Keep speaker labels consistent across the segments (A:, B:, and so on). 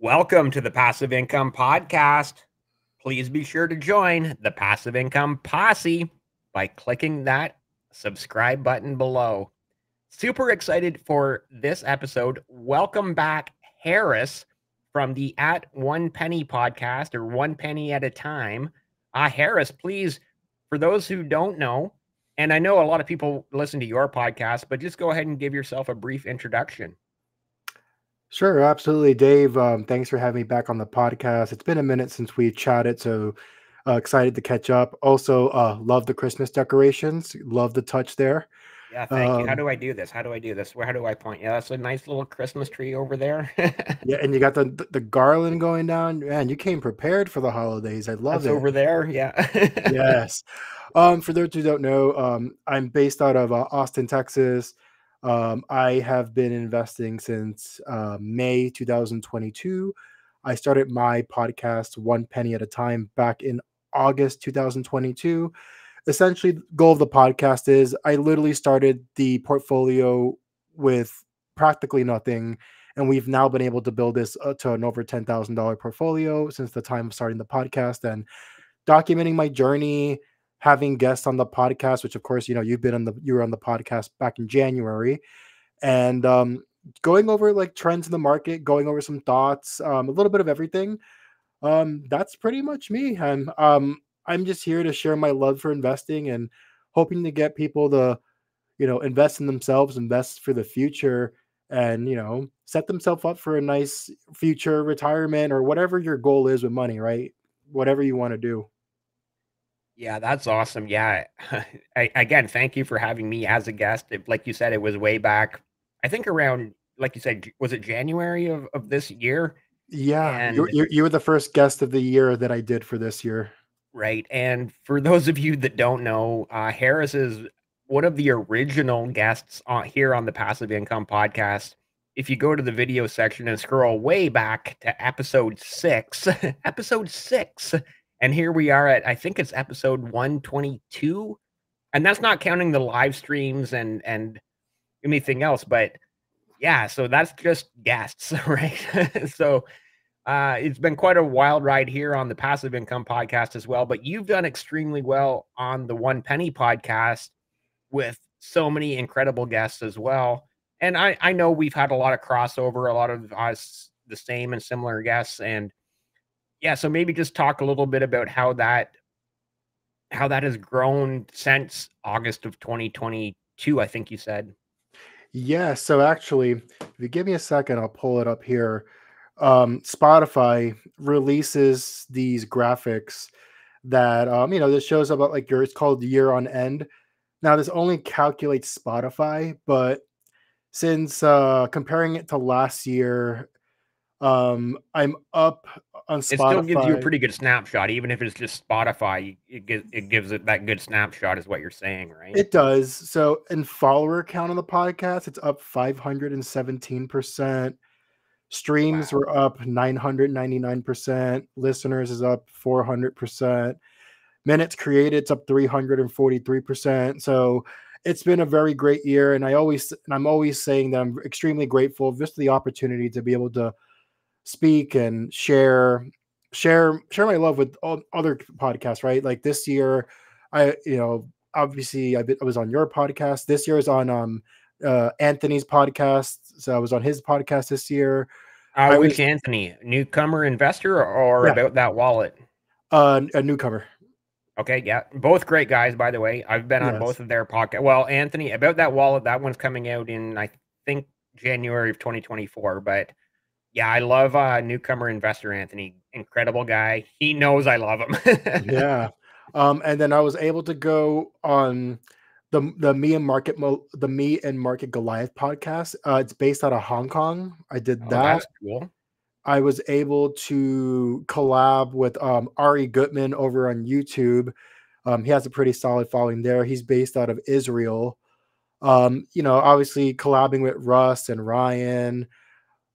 A: Welcome to the Passive Income Podcast. Please be sure to join the Passive Income Posse by clicking that subscribe button below. Super excited for this episode. Welcome back, Harris, from the At One Penny podcast, or One Penny at a Time. Harris, please, for those who don't know, and I know a lot of people listen to your podcast, but just go ahead and give yourself a brief introduction.
B: Sure, absolutely, Dave. Thanks for having me back on the podcast. It's been a minute since we chatted, so excited to catch up. Also, love the Christmas decorations. Love the touch there.
A: Yeah, thank you. How
B: Um,
A: do I do this? How do I do this? How do I point? Yeah, that's a nice little Christmas tree over there.
B: yeah, and you got the garland going down. Man, you came prepared for the holidays. I love
A: That's
B: it.
A: over there. Yeah.
B: Yes. For those who don't know, I'm based out of Austin, Texas. I have been investing since May 2022. I started my podcast One Penny at a Time back in August 2022. Essentially, the goal of the podcast is I literally started the portfolio with practically nothing, and we've now been able to build this to an over $10,000 portfolio since the time of starting the podcast. And documenting my journey, having guests on the podcast, which of course, you were on the podcast back in January, and going over like trends in the market, going over some thoughts, a little bit of everything. That's pretty much me. And I'm just here to share my love for investing and hoping to get people to, invest in themselves, invest for the future, and set themselves up for a nice future retirement or whatever your goal is with money, right? Whatever you want to do.
A: Yeah, that's awesome. Yeah. Again, thank you for having me as a guest. Like you said, it was way back, I think around, like you said, was it January of this year?
B: Yeah,
A: And
B: you were the first guest of the year that I did for this year.
A: right. And for those of you that don't know, Harris is one of the original guests here on the Passive Income Podcast. If you go to the video section and scroll way back to episode 6, episode 6, and here we are at, I think it's episode 122. And that's not counting the live streams and anything else. But yeah, so that's just guests, right? So it's been quite a wild ride here on the Passive Income Podcast as well, but you've done extremely well on the One Penny podcast with so many incredible guests as well. And I know we've had a lot of crossover, a lot of us the same and similar guests. And yeah, so maybe just talk a little bit about how that has grown since August of 2022, I think you said.
B: Yeah, so actually, if you give me a second, I'll pull it up here. Spotify releases these graphics that this shows about like it's called year on end. Now this only calculates Spotify, but since comparing it to last year, I'm up on
A: It still gives you a
B: Spotify.
A: pretty good snapshot, even if it's just Spotify. It gives it that good snapshot, is what you're saying, right?
B: It does. So in follower count on the podcast, it's up 517%. Streams
A: Wow.
B: were up 999%. Listeners is up 400%. Minutes created, it's up 343%. So it's been a very great year. And I'm always saying that I'm extremely grateful just for the opportunity to be able to speak and share my love with all other podcasts, right? Like this year, obviously I was on your podcast. This year is on Anthony's podcast. So I was on his podcast this year. I
A: Which
B: was
A: Anthony, newcomer investor or
B: Yeah,
A: about that wallet?
B: a newcomer.
A: Okay, yeah, both great guys, by the way. I've been on
B: Yes.
A: both of their podcast. Well, Anthony, about that wallet, that one's coming out in, I think, January of 2024. But yeah, I love newcomer investor Anthony. Incredible guy. He knows I love him.
B: Yeah. And then I was able to go on the Me and Market Goliath podcast. It's based out of Hong Kong. I did
A: Oh,
B: that.
A: that's cool.
B: I was able to collab with Ari Gutman over on YouTube. He has a pretty solid following there. He's based out of Israel. Obviously collabing with Russ and Ryan.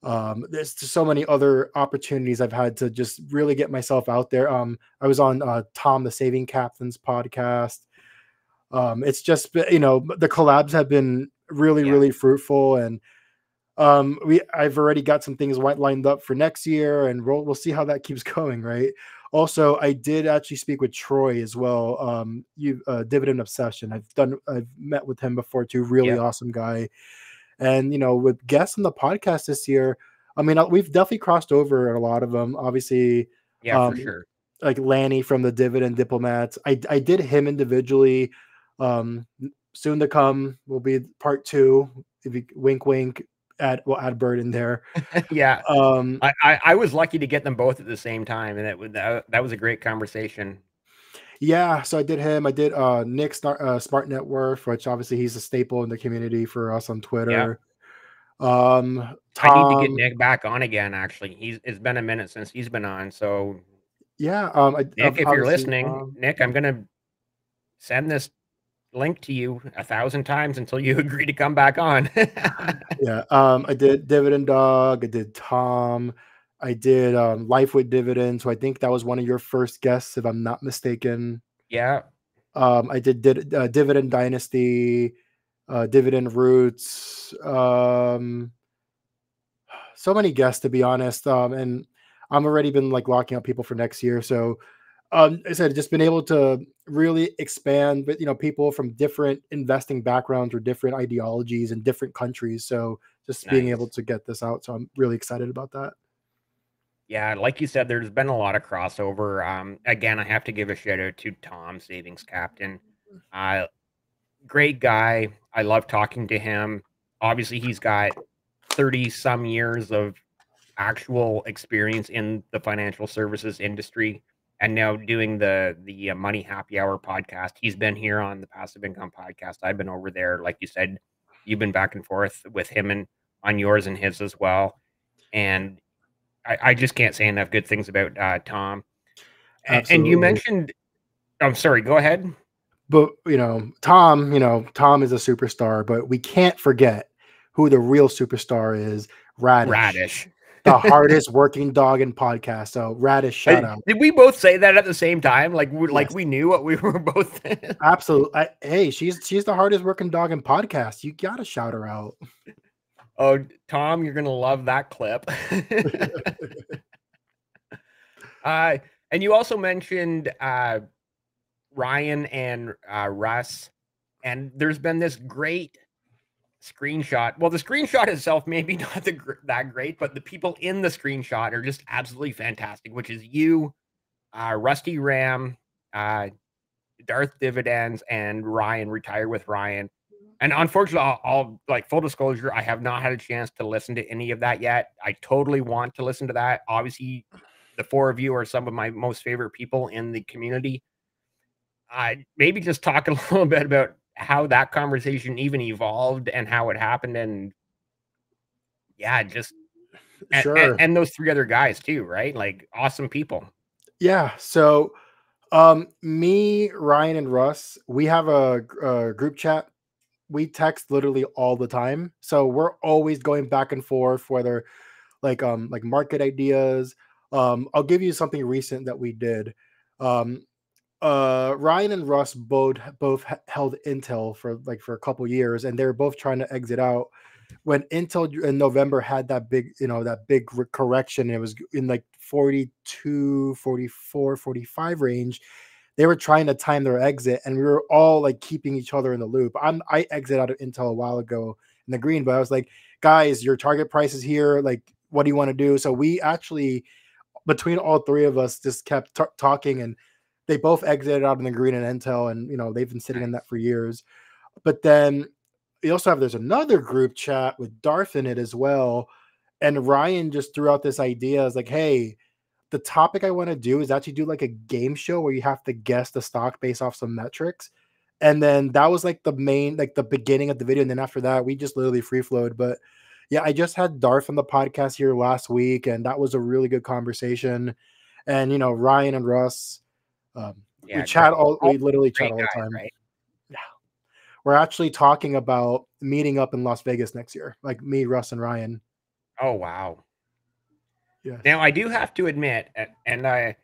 B: There's just so many other opportunities I've had to just really get myself out there. I was on Tom the Saving Captain's podcast. It's just the collabs have been really
A: Yeah.
B: really fruitful, and I've already got some things lined up for next year, and we'll see how that keeps going, right? Also, I did actually speak with Troy as well. You Dividend Obsession. I've met with him before too. Really
A: Yep.
B: awesome guy. And with guests on the podcast this year, I mean, we've definitely crossed over a lot of them. Obviously,
A: Yeah, for
B: um,
A: sure.
B: like Lanny from the Dividend Diplomats. I did him individually. Soon to come will be part two. If you wink, wink. We'll add Bird in there.
A: Yeah.
B: Um,
A: I was lucky to get them both at the same time, and that was a great conversation.
B: yeah, so I did him. I did Nick Smart Net Worth, which obviously he's a staple in the community for us on
A: Yeah.
B: Twitter.
A: I need to get
B: Tom,
A: Nick back on again, actually. It's been a minute since he's been on. So,
B: yeah,
A: Nick, if you're
B: obviously
A: listening, Nick, I'm gonna send this link to you 1,000 times until you agree to come back on.
B: yeah, I did Dividend Dog. I did Tom. I did Life with Dividends. So I think that was one of your first guests, if I'm not mistaken.
A: Yeah.
B: I did Dividend Dynasty, Dividend Roots. So many guests, to be honest. And I'm already been like locking up people for next year. So I said, just been able to really expand, but people from different investing backgrounds or different ideologies in different countries. So just being able
A: Nice.
B: to get this out. So I'm really excited about that.
A: Yeah, like you said, there's been a lot of crossover. Again, I have to give a shout out to Tom, Savings Captain. Uh, Great guy. I love talking to him. Obviously, he's got 30 some years of actual experience in the financial services industry, and now doing the Money Happy Hour podcast. He's been here on the Passive Income podcast. I've been over there, like you said, you've been back and forth with him and on yours and his as well. And I just can't say enough good things about Tom. And you
B: Absolutely.
A: mentioned, I'm sorry, go ahead.
B: But Tom is a superstar, but we can't forget who the real superstar is, Radish,
A: Radish.
B: the hardest working dog in podcast. So Radish, shout out.
A: Did we both say that at the same time? Like
B: Yes.
A: we knew what we were both.
B: Absolutely. Hey, she's the hardest working dog in podcast. You gotta shout her out.
A: Oh, Tom, you're gonna love that clip. uh, and you also mentioned Ryan and Russ, and there's been this great screenshot. Well, the screenshot itself maybe not that great, but the people in the screenshot are just absolutely fantastic. Which is you, Rusty Ram, Darth Dividends, and Ryan. Retire with Ryan. And unfortunately, I'll like full disclosure, I have not had a chance to listen to any of that yet. I totally want to listen to that. Obviously, the four of you are some of my most favorite people in the community. Maybe just talk a little bit about how that conversation even evolved and how it happened, and yeah, just
B: Sure.
A: and those three other guys too, right? Like awesome people.
B: Yeah. So me, Ryan, and Russ, we have a group chat. We text literally all the time. So we're always going back and forth, whether like market ideas. I'll give you something recent that we did. Um Ryan and Russ both held Intel for a couple years, and they were both trying to exit out. When Intel in November had that big correction, it was in like 42, 44, 45 range. They were trying to time their exit, and we were all like keeping each other in the loop. I exited out of Intel a while ago in the green, but I was like, guys, your target price is here. Like, what do you want to do? So we actually, between all three of us, just kept talking, and they both exited out in the green and Intel, and they've been sitting in
A: Nice.
B: that for years. But then we also have there's another group chat with Darth in it as well. And Ryan just threw out this idea as like, hey, the topic I want to do is actually do like a game show where you have to guess the stock based off some metrics. And then that was like the beginning of the video. And then after that, we just literally free flowed. But yeah, I just had Darth on the podcast here last week, and that was a really good conversation. And Ryan and Russ,
A: Yeah, great.
B: we literally chat
A: Great
B: all the
A: guys,
B: time.
A: right?
B: Yeah. We're actually talking about meeting up in Las Vegas next year, like me, Russ, and Ryan.
A: Oh wow.
B: Yes.
A: Now I do have to admit, and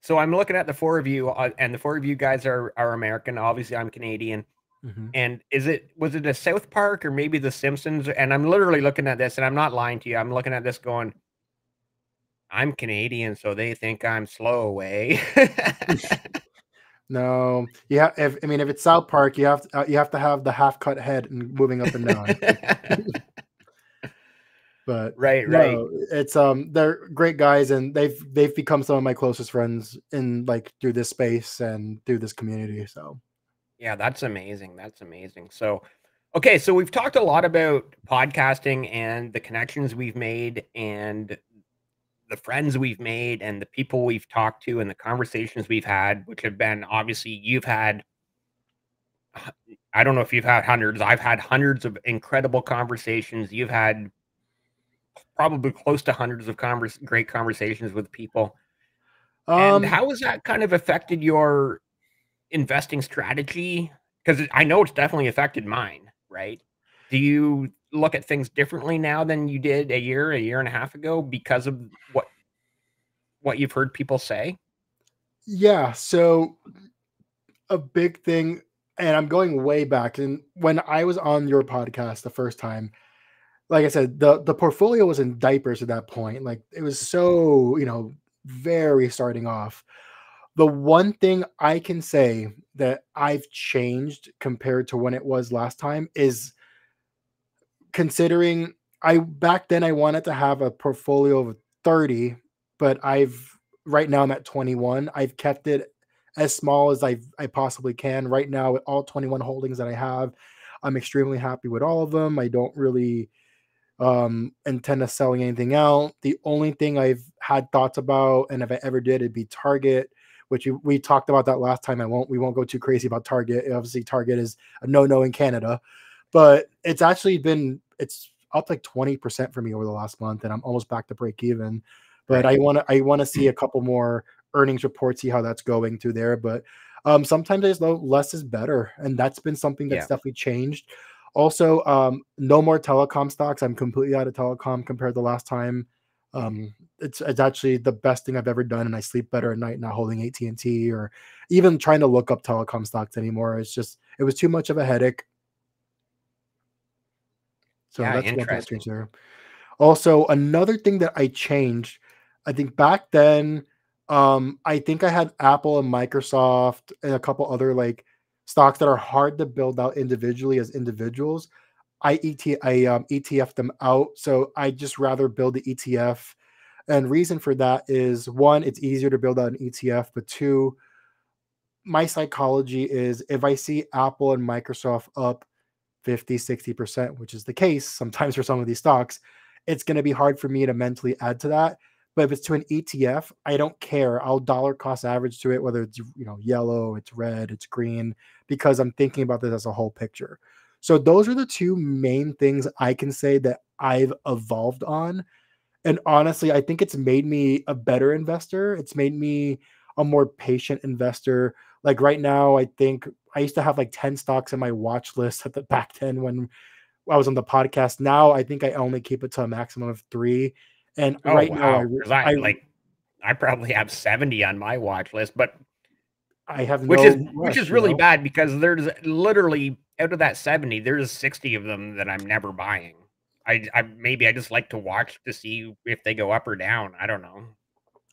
A: so I'm looking at the four of you, and the four of you guys are American. Obviously, I'm Canadian.
B: Mhm.
A: And was it a South Park or maybe The Simpsons? And I'm literally looking at this, and I'm not lying to you. I'm looking at this going, I'm Canadian, so they think I'm slow, eh?
B: No, yeah. If I mean, if it's South Park, you have to have the half cut head and moving up and down. But
A: Right, right.
B: no, it's they're great guys, and they've become some of my closest friends in like through this space and through this community. So
A: Yeah, that's amazing. That's amazing. So, okay, so we've talked a lot about podcasting and the connections we've made and the friends we've made and the people we've talked to and the conversations we've had, which have been obviously you've had I don't know if you've had hundreds. I've had hundreds of incredible conversations. You've had probably close to hundreds of great conversations with people. And
B: um
A: how has that kind of affected your investing strategy? Because I know it's definitely affected mine, right? Do you look at things differently now than you did a year and a half ago because of what you've heard people say?
B: yeah, so a big thing, and I'm going way back, and when I was on your podcast the first time, like I said, the portfolio was in diapers at that point. Like it was so, very starting off. The one thing I can say that I've changed compared to when it was last time is considering I back then I wanted to have a portfolio of 30, but I've right now I'm at 21. I've kept it as small as I possibly can. Right now, with all 21 holdings that I have, I'm extremely happy with all of them. I don't really intend to selling anything out. The only thing I've had thoughts about, and if I ever did, it'd be Target, which we talked about that last time. We won't go too crazy about Target. Obviously, Target is a no in Canada, but it's actually been it's up like 20% for me over the last month, and I'm almost back to break even. But
A: Right.
B: I want to see a couple more earnings reports, see how that's going through there. But sometimes I just know less is better, and that's been something that's
A: Yeah.
B: definitely changed. Also, no more telecom stocks. I'm completely out of telecom compared to last time. It's actually the best thing I've ever done, and I sleep better at night not holding AT&T or even trying to look up telecom stocks anymore. It was too much of a headache. So
A: Yeah.
B: that's one thing I changed
A: Interesting.
B: there. Also, another thing that I changed, I think back then, I think I had Apple and Microsoft and a couple other like stocks that are hard to build out individually as individuals. I ETF them out, so I just rather build the ETF. And reason for that is one, it's easier to build out an ETF, but two, my psychology is if I see Apple and Microsoft up 50, 60%, which is the case sometimes for some of these stocks, it's going to be hard for me to mentally add to that. But if it's to an ETF, I don't care. I'll dollar cost average to it, whether it's yellow, it's red, it's green, because I'm thinking about this as a whole picture. So those are the two main things I can say that I've evolved on. And honestly, I think it's made me a better investor. It's made me a more patient investor. Like right now, I think I used to have like 10 stocks in my watch list at the back then when I was on the podcast. Now I think I only keep it to a maximum of 3. And
A: Oh,
B: right now
A: wow. Because I probably have 70 on my watch list, but
B: I have no
A: which
B: rush,
A: is really bad because there's literally out of that 70, there's 60 of them that I'm never buying. I maybe I just like to watch to see if they go up or down. I don't know.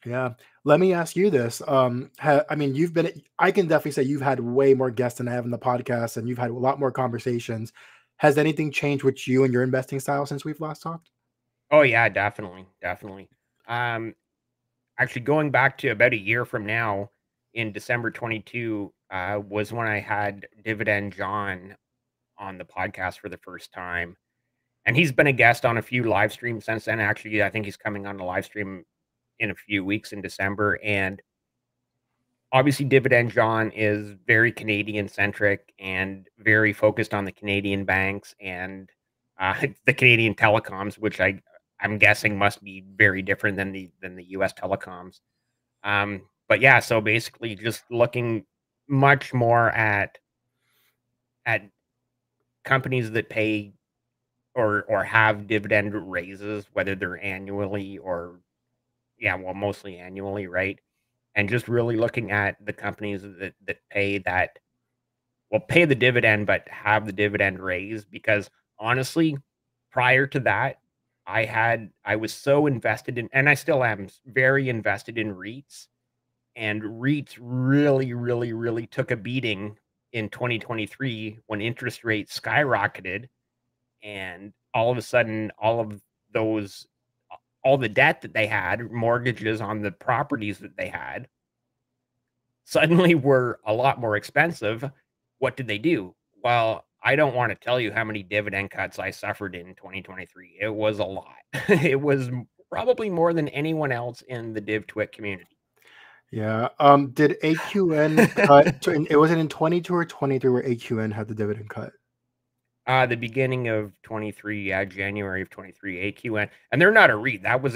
B: Yeah. Let me ask you this. I mean, I can definitely say you've had way more guests than I have in the podcast, and you've had a lot more conversations. Has anything changed with you and your investing style since we've last talked?
A: Oh yeah, definitely, definitely. Um, Actually, going back to about a year from now, in December 22, was when I had Dividend John on the podcast for the first time, and he's been a guest on a few live streams since then. Actually, I think he's coming on the live stream in a few weeks in December, and obviously, Dividend John is very Canadian centric and very focused on the Canadian banks and the Canadian telecoms, which I'm guessing must be very different than the U.S. telecoms. But yeah, so basically, just looking much more at companies that pay or have dividend raises, whether they're annually or yeah, well, mostly annually, right? And just really looking at the companies that pay that well, pay the dividend, but have the dividend raised because honestly, prior to that, I was so invested in, and I still am very invested in REITs, and REITs really, really, really took a beating in 2023 when interest rates skyrocketed, and all of a sudden, those, all the debt that they had, mortgages on the properties that they had, suddenly were a lot more expensive. What did they do? Well, I don't want to tell you how many dividend cuts I suffered in 2023. It was a lot. It was probably more than anyone else in the Div Twit community.
B: Yeah. Did AQN cut? It wasn't in 22 or 23 where AQN had the dividend cut.
A: The beginning of 23, yeah, January of 23, AQN, and they're not a REIT. That was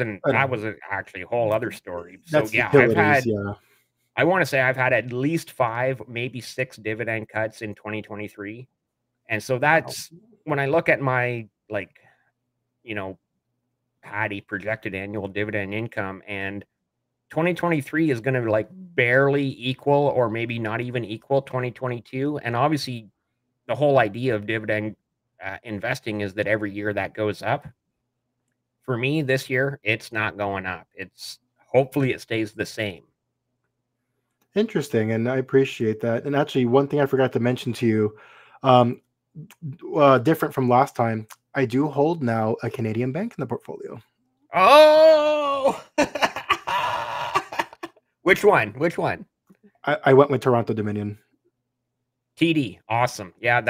A: actually a whole other story. So
B: That's
A: yeah,
B: utilities. Yeah.
A: I want to say I've had at least 5, maybe 6 dividend cuts in 2023. And so that's when I look at my, like, you know, Patty projected annual dividend income, and 2023 is going to like barely equal or maybe not even equal 2022. And obviously, the whole idea of dividend investing is that every year that goes up. For me, this year, it's not going up. It's hopefully it stays the same.
B: Interesting, and I appreciate that. And actually, one thing I forgot to mention to you, um, different from last time, I do hold now a Canadian bank in the portfolio.
A: Oh, which one? Which one?
B: I went with Toronto Dominion.
A: TD, awesome. Yeah,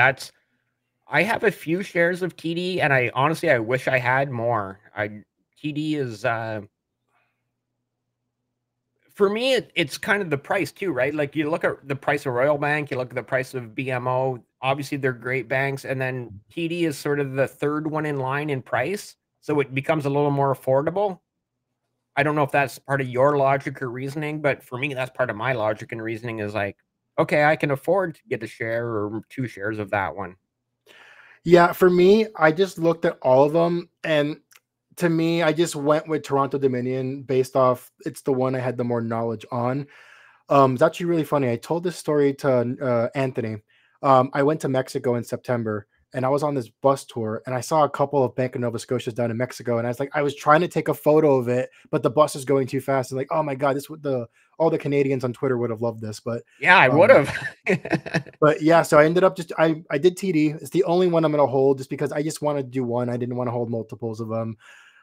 A: I have a few shares of TD, and I honestly I wish I had more. TD is for me, it's kind of the price too, right? Like you look at the price of Royal Bank, you look at the price of BMO. Obviously, they're great banks, and then TD is sort of the third one in line in price, so it becomes a little more affordable. I don't know if that's part of your logic or reasoning, but for me, that's part of my logic and reasoning is like, okay, I can afford to get a share or 2 shares of that one.
B: Yeah, for me, I just looked at all of them, and to me, I just went with Toronto Dominion based off it's the one I had the more knowledge on. It's actually really funny. I told this story to Anthony. I went to Mexico in September, and I was on this bus tour, and I saw a couple of Bank of Nova Scotias down in Mexico, and I was like, I was trying to take a photo of it, but the bus is going too fast. And like, oh my god, this would the all the Canadians on Twitter would have loved this, but
A: Yeah, I would
B: um,
A: have.
B: but yeah, so I ended up just I did TD. It's the only one I'm going to hold just because I just want to do one. I didn't want to hold multiples of them.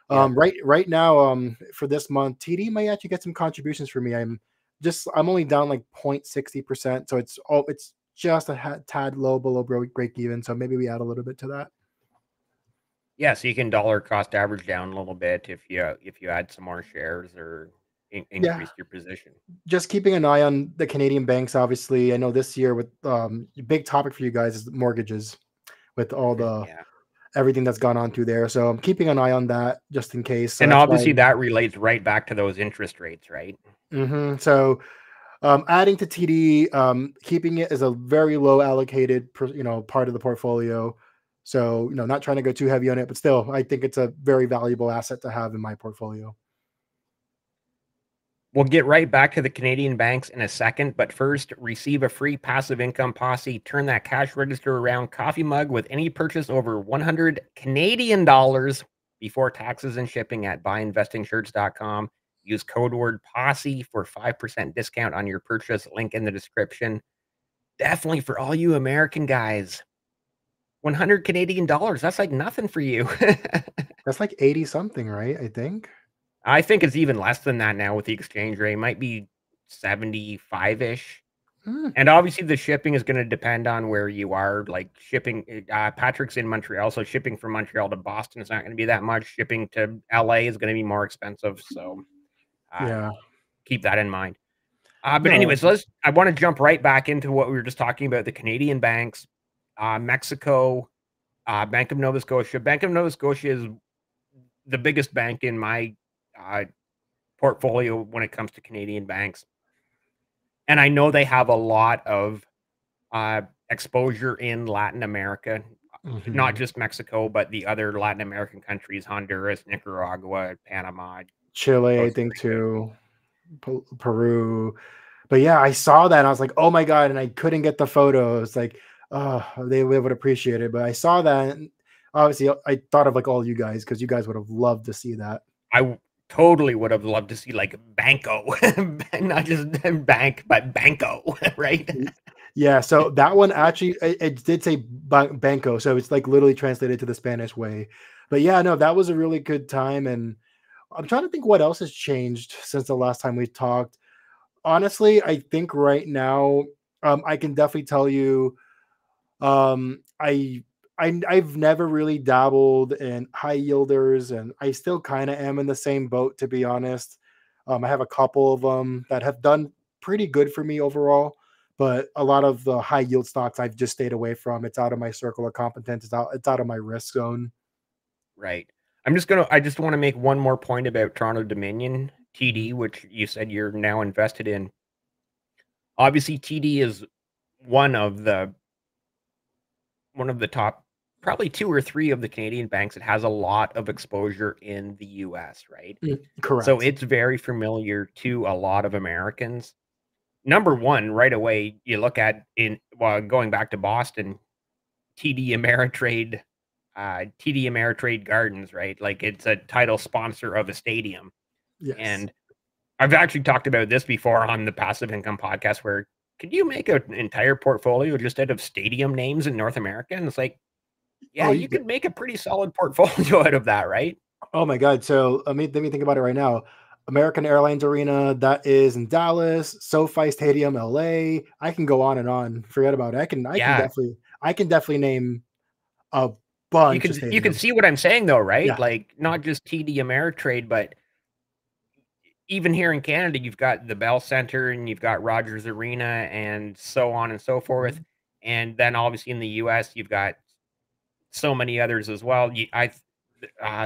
A: Yeah.
B: Right now, for this month, TD might actually get some contributions for me. I'm only down like 0.60%, so it's just a tad low below break even. So maybe we add a little bit to that.
A: Yeah, so you can dollar cost average down a little bit if you add some more shares or
B: Yeah,
A: increase your position.
B: just keeping an eye on the Canadian banks. Obviously, I know this year with big topic for you guys is mortgages with all the
A: Yeah.
B: everything that's gone on through there. So I'm keeping an eye on that just in case. So
A: And
B: that's why.
A: obviously that relates right back to those interest rates, right?
B: So adding to TD, keeping it as a very low allocated, part of the portfolio. So, not trying to go too heavy on it, but still, I think it's a very valuable asset to have in my portfolio.
A: We'll get right back to the Canadian banks in a second, but first, receive a free passive income posse. Turn that cash register around coffee mug with any purchase over 100 Canadian dollars before taxes and shipping at buyinvestingshirts.com. Use code word posse for 5% discount on your purchase. Link in the description. Definitely for all you American guys. 100 Canadian dollars. That's like nothing for you.
B: That's like 80 something, right? I think.
A: I think it's even less than that now with the exchange rate. It might be 75-ish. And obviously the shipping is going to depend on where you are. Like shipping, Patrick's in Montreal, so shipping from Montreal to Boston is not going to be that much. Shipping to LA is going to be more expensive. So
B: Yeah.
A: keep that in mind. But
B: No.
A: anyways, I want to jump right back into what we were just talking about, the Canadian banks, Mexico, Bank of Nova Scotia. Bank of Nova Scotia is the biggest bank in my portfolio when it comes to Canadian banks. And I know they have a lot of exposure in Latin America, not just Mexico, but the other Latin American countries, Honduras, Nicaragua, Panama,
B: Chile, I
A: Costa
B: think
A: Rica.
B: too. Peru. But yeah, I saw that and I was like, oh my God. And I couldn't get the photos. Like, They would appreciate it. But I saw that, and obviously I thought of like all you guys because you guys would have loved to see that.
A: Totally would have loved to see like Banco, not just bank, but Banco, right?
B: Yeah, so that one actually it did say banco, so it's like literally translated to the Spanish way. But yeah, no, that was a really good time, and I'm trying to think what else has changed since the last time we talked. Honestly, I think right now, I can definitely tell you, um, I, I've never really dabbled in high yielders, and I still kind of am in the same boat, to be honest. I have a couple of them that have done pretty good for me overall, but a lot of the high yield stocks I've just stayed away from. It's out of my circle of competence. It's out of my risk zone.
A: Right. I just want to make one more point about Toronto Dominion TD, which you said you're now invested in. Obviously, TD is one of the top, probably two or three of the Canadian banks that has a lot of exposure in the US, right? So
B: Correct.
A: it's very familiar to a lot of Americans. Number one, right away, you look at going back to Boston, TD Ameritrade, TD Ameritrade Gardens, right? Like it's a title sponsor of a stadium.
B: Yes.
A: And I've actually talked about this before on the Passive Income podcast where could you make an entire portfolio just out of stadium names in North America? And it's like, yeah,
B: Oh, you
A: you could make a pretty solid portfolio out of that, right?
B: Oh my God. So let me think about it right now. American Airlines Arena, that is in Dallas, SoFi Stadium, LA. I can go on and on. Forget about it.
A: Yeah.
B: I can definitely name a
A: You
B: bunch of
A: can
B: stadiums.
A: see what I'm saying though, right?
B: Yeah.
A: Like not just TD Ameritrade, but even here in Canada, you've got the Bell Center and you've got Rogers Arena and so on and so forth.
B: Mhm.
A: And then obviously in the US, you've got so many others as well.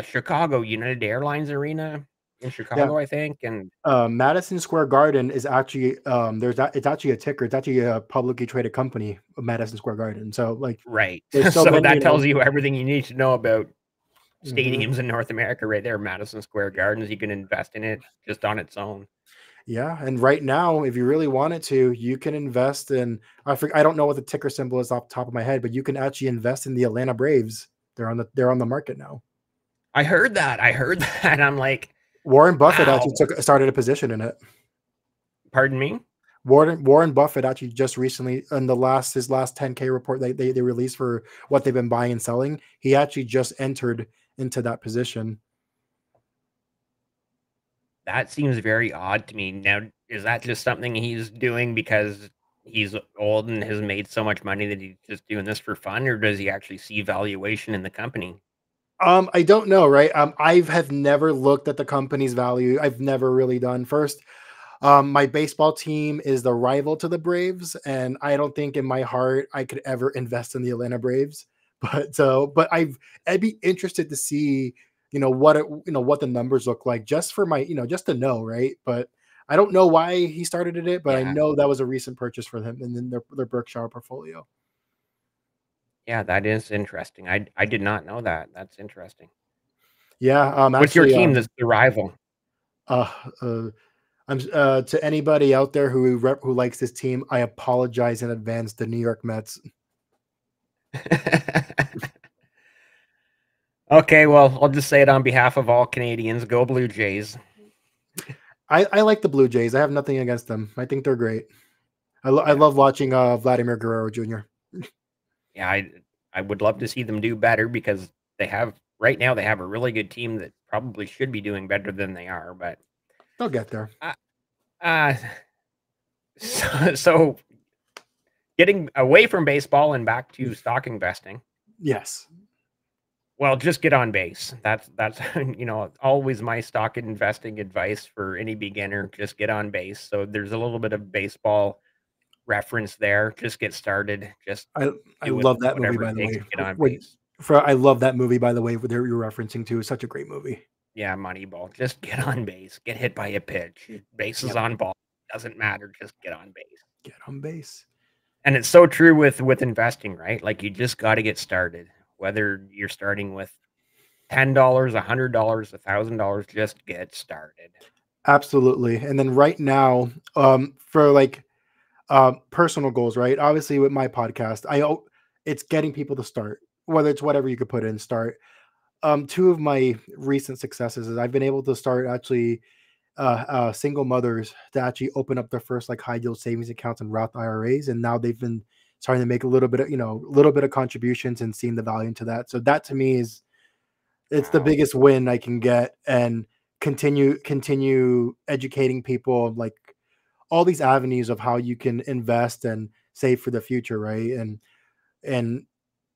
A: Chicago United Airlines Arena in
B: Yeah.
A: Chicago, I think, and
B: Madison Square Garden is actually it's actually a ticker. It's actually a publicly traded company, Madison Square Garden. So like
A: right.
B: there's so
A: So
B: many,
A: that tells you everything you need to know about
B: Mhm.
A: stadiums in North America right there. Madison Square Gardens, you can invest in it just on its own.
B: Yeah, and right now, if you really wanted to, you can invest in. I don't know what the ticker symbol is off the top of my head, but you can actually invest in the Atlanta Braves. They're on the market now.
A: I heard that. I heard that. I'm like,
B: Warren Buffett actually
A: wow.
B: started a position in it.
A: Pardon me?
B: Warren Buffett actually just recently in his last 10K report they released for what they've been buying and selling. He actually just entered into that position.
A: That seems very odd to me. Now, is that just something he's doing because he's old and has made so much money that he's just doing this for fun, or does he actually see valuation in the company?
B: I don't know, right? I have never looked at the company's value. I've never really done. First, my baseball team is the rival to the Braves, and I don't think in my heart I could ever invest in the Atlanta Braves. I'd be interested to see, what the numbers look like just for just to know, right? But I don't know why he started it, but I
A: Yeah.
B: know that was a recent purchase for them and then their Berkshire portfolio.
A: Yeah, that is interesting. I did not know that. That's interesting.
B: Yeah,
A: What's your
B: actually,
A: team that's the rival?
B: uh, uh, to anybody out there who likes this team, I apologize in advance. The New York Mets.
A: Okay, well, I'll just say it on behalf of all Canadians. Go Blue Jays.
B: I like the Blue Jays. I have nothing against them. I think they're great. I
A: Yeah.
B: love watching Vladimir Guerrero Jr.
A: Yeah, I would love to see them do better because right now they have a really good team that probably should be doing better than they are, but
B: They'll get there.
A: uh, uh so getting away from baseball and back to stock investing.
B: Yes,
A: Well, just get on base. That's always my stock investing advice for any beginner. Just get on base. So there's a little bit of baseball reference there. Just get started. Just
B: I I
A: do it
B: love that movie,
A: whatever
B: by
A: it
B: the
A: takes
B: way.
A: to get on base.
B: I love that movie, by the way. What you're referencing to is such a great movie.
A: Yeah, Moneyball. Just get on base. Get hit by a pitch. Bases
B: Yep,
A: on ball. Doesn't matter. Just get on base.
B: get on base.
A: And it's so true with investing, right? Like you just got to get started. Whether you're starting with $10, $100, $1,000, just get started.
B: Absolutely. And then right now, for like personal goals, right? Obviously, with my podcast, it's getting people to start, whether it's whatever you could put in start. Two of my recent successes is I've been able to start actually single mothers to actually open up their first like high yield savings accounts and Roth IRAs, and now they've been starting to make a little bit of a little bit of contributions and seeing the value into that. So that to me is it's the
A: Wow.
B: biggest win I can get, and continue educating people like all these avenues of how you can invest and save for the future, right? And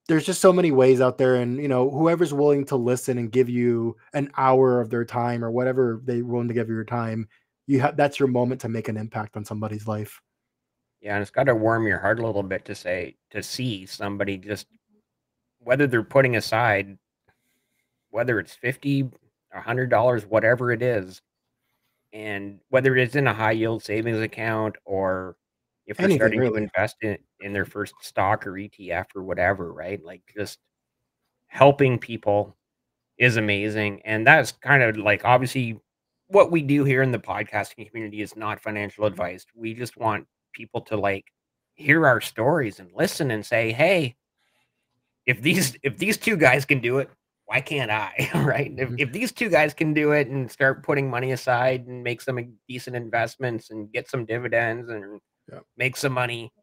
B: there's just so many ways out there, and whoever's willing to listen and give you an hour of their time or whatever they're willing to give you your time, you have that's your moment to make an impact on somebody's life.
A: Yeah, and it's gotta warm your heart a little bit to see somebody just whether they're putting aside, whether it's 50, $100, whatever it is, and whether it's in a high yield savings account or if they're
B: Anything
A: starting to
B: really.
A: invest in their first stock or ETF or whatever, right? Like, just helping people is amazing, and that's kind of, like, obviously, what we do here in the podcasting community is not financial advice. We just want people to, like, hear our stories and listen and say, "Hey, if these 2 guys can do it, why can't I?" Right? If
B: Mhm.
A: if these 2 guys can do it and start putting money aside and make some decent investments and get some dividends and
B: Yeah.
A: make some money,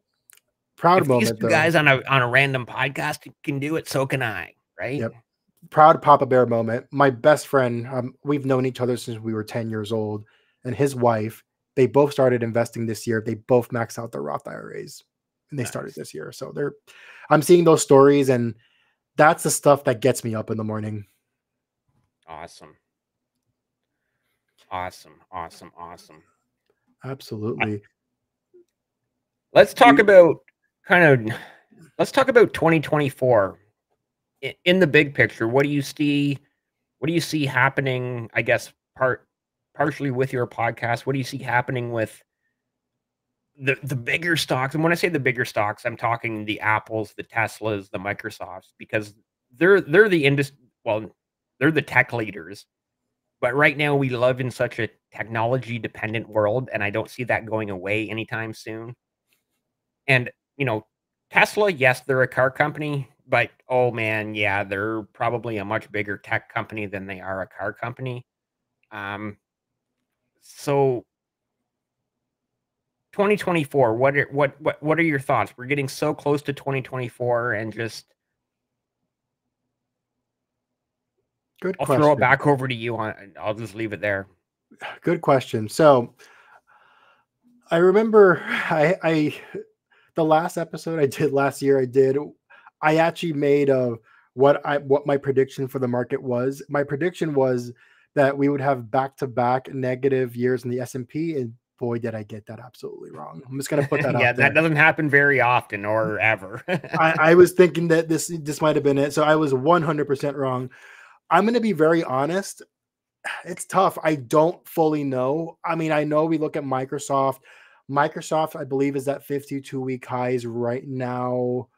B: Proud
A: if these
B: moment
A: 2
B: though.
A: guys on a random podcast can do it, so can I, right?
B: Yep. Proud Papa Bear moment. My best friend, we've known each other since we were 10 years old, and his wife, they both started investing this year. They both maxed out their Roth IRAs, and they started
A: Nice.
B: this year. So I'm seeing those stories, and that's the stuff that gets me up in the morning.
A: Awesome. Awesome, awesome, awesome. I
B: Absolutely.
A: let's talk
B: You
A: about kind of let's talk about 2024 in the big picture. What do you see happening, I guess, partially with your podcast? What do you see happening with the bigger stocks? And when I say the bigger stocks, I'm talking the Apples, the Teslas, the Microsofts, because they're the well, they're the tech leaders. But right now we live in such a technology dependent world, and I don't see that going away anytime soon. And, Tesla, yes, they're a car company, but oh man, yeah, they're probably a much bigger tech company than they are a car company. Um, so 2024, what are your thoughts? We're getting so close to 2024 and just
B: Good
A: I'll throw it
B: question.
A: back over to you on I'll just leave it there.
B: Good question. So I remember I the last episode I did last year, I actually made a what my prediction for the market was. My prediction was that we would have back-to-back negative years in the S&P, and boy, did I get that absolutely wrong. I'm just gonna put that
A: Yeah,
B: out
A: that
B: there.
A: doesn't happen very often or ever.
B: I was thinking that this might have been it. So I was 100% wrong. I'm gonna be very honest. It's tough. I don't fully know. I mean, I know we look at Microsoft. Microsoft, I believe, is at 52-week highs right now.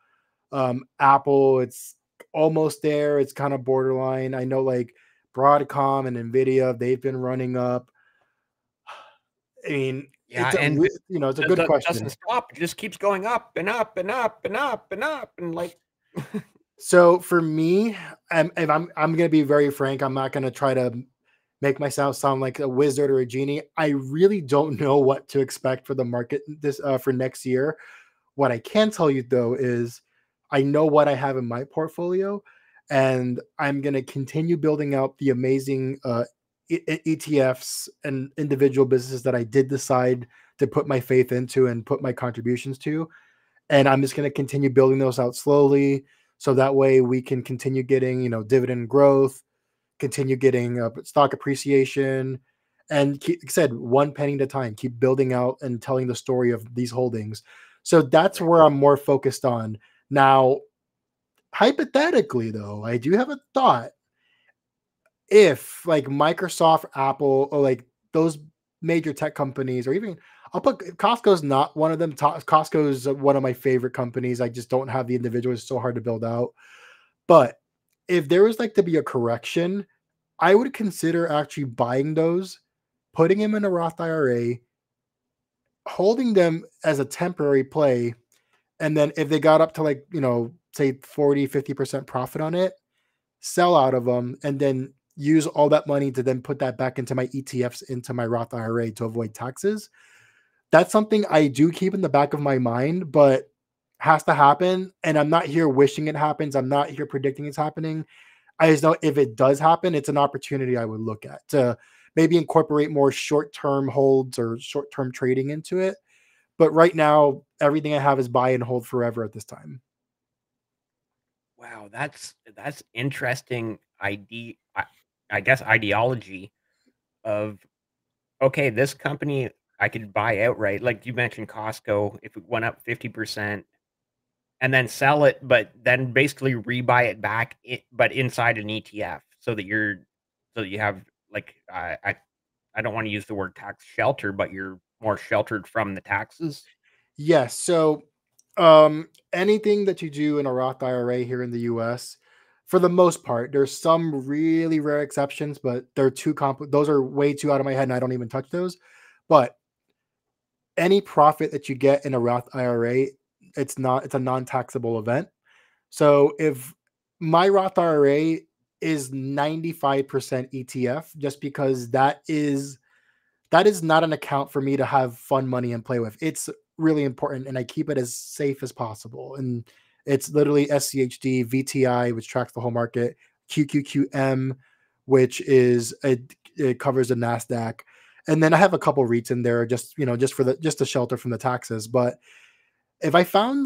B: Apple, it's almost there. It's kind of borderline. I know like Broadcom and Nvidia, they've been running up. I mean,
A: Yeah, and
B: it's a good
A: doesn't
B: question.
A: stop. It just keeps going up and up and up and up and up and like
B: So for me, if I'm gonna be very frank. I'm not gonna try to make myself sound like a wizard or a genie. I really don't know what to expect for the market this for next year. What I can tell you though is I know what I have in my portfolio, and I'm going to continue building out the amazing ETFs and individual businesses that I did decide to put my faith into and put my contributions to. And I'm just going to continue building those out slowly, so that way we can continue getting dividend growth, continue getting stock appreciation, and like I said, one penny at a time, keep building out and telling the story of these holdings. So that's
A: right.
B: where I'm more focused on now. Hypothetically, though, I do have a thought. If like Microsoft, Apple, or like those major tech companies, or even I'll put Costco's not one of them. Costco is one of my favorite companies. I just don't have the individuals; it's so hard to build out. But if there was like to be a correction, I would consider actually buying those, putting them in a Roth IRA, holding them as a temporary play, and then if they got up to like say 40-50% profit on it, sell out of them, and then use all that money to then put that back into my ETFs, into my Roth IRA to avoid taxes. That's something I do keep in the back of my mind, but has to happen. And I'm not here wishing it happens. I'm not here predicting it's happening. I just know if it does happen, it's an opportunity I would look at to maybe incorporate more short-term holds or short-term trading into it. But right now, everything I have is buy and hold forever at this time.
A: Wow, that's interesting I guess ideology of okay, this company I could buy outright. Like you mentioned Costco, if it went up 50% and then sell it, but then basically rebuy it back but inside an ETF so that you have like I don't want to use the word tax shelter, but you're more sheltered from the taxes.
B: Yes. So anything that you do in a Roth IRA here in the US, for the most part, there's some really rare exceptions, but they're too those are way too out of my head and I don't even touch those. But any profit that you get in a Roth IRA, it's a non-taxable event. So if my Roth IRA is 95% ETF, just because that is not an account for me to have fun money and play with. It's really important, and I keep it as safe as possible. And it's literally SCHD, VTI, which tracks the whole market, QQQM, which it covers the Nasdaq, and then I have a couple REITs in there, just to shelter from the taxes. But if I found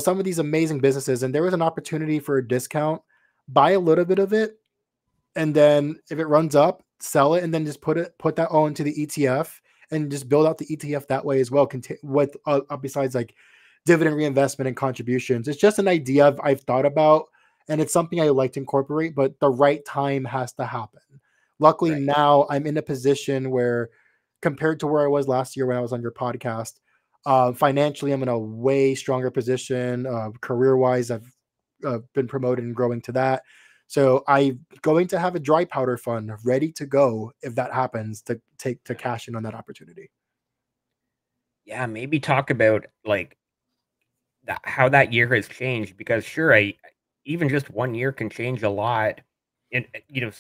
B: some of these amazing businesses, and there was an opportunity for a discount, buy a little bit of it, and then if it runs up, sell it, and then just put that all into the ETF and just build out the ETF that way as well. With besides like dividend reinvestment and contributions, it's just an idea I've thought about, and it's something I like to incorporate. But the right time has to happen. Luckily,
A: Right.
B: now I'm in a position where, compared to where I was last year when I was on your podcast, financially I'm in a way stronger position. Career wise, I've been promoted and growing to that. So I'm going to have a dry powder fund ready to go if that happens to cash in on that opportunity.
A: Yeah, maybe talk about like that how that year has changed because sure, I even just 1 year can change a lot. And you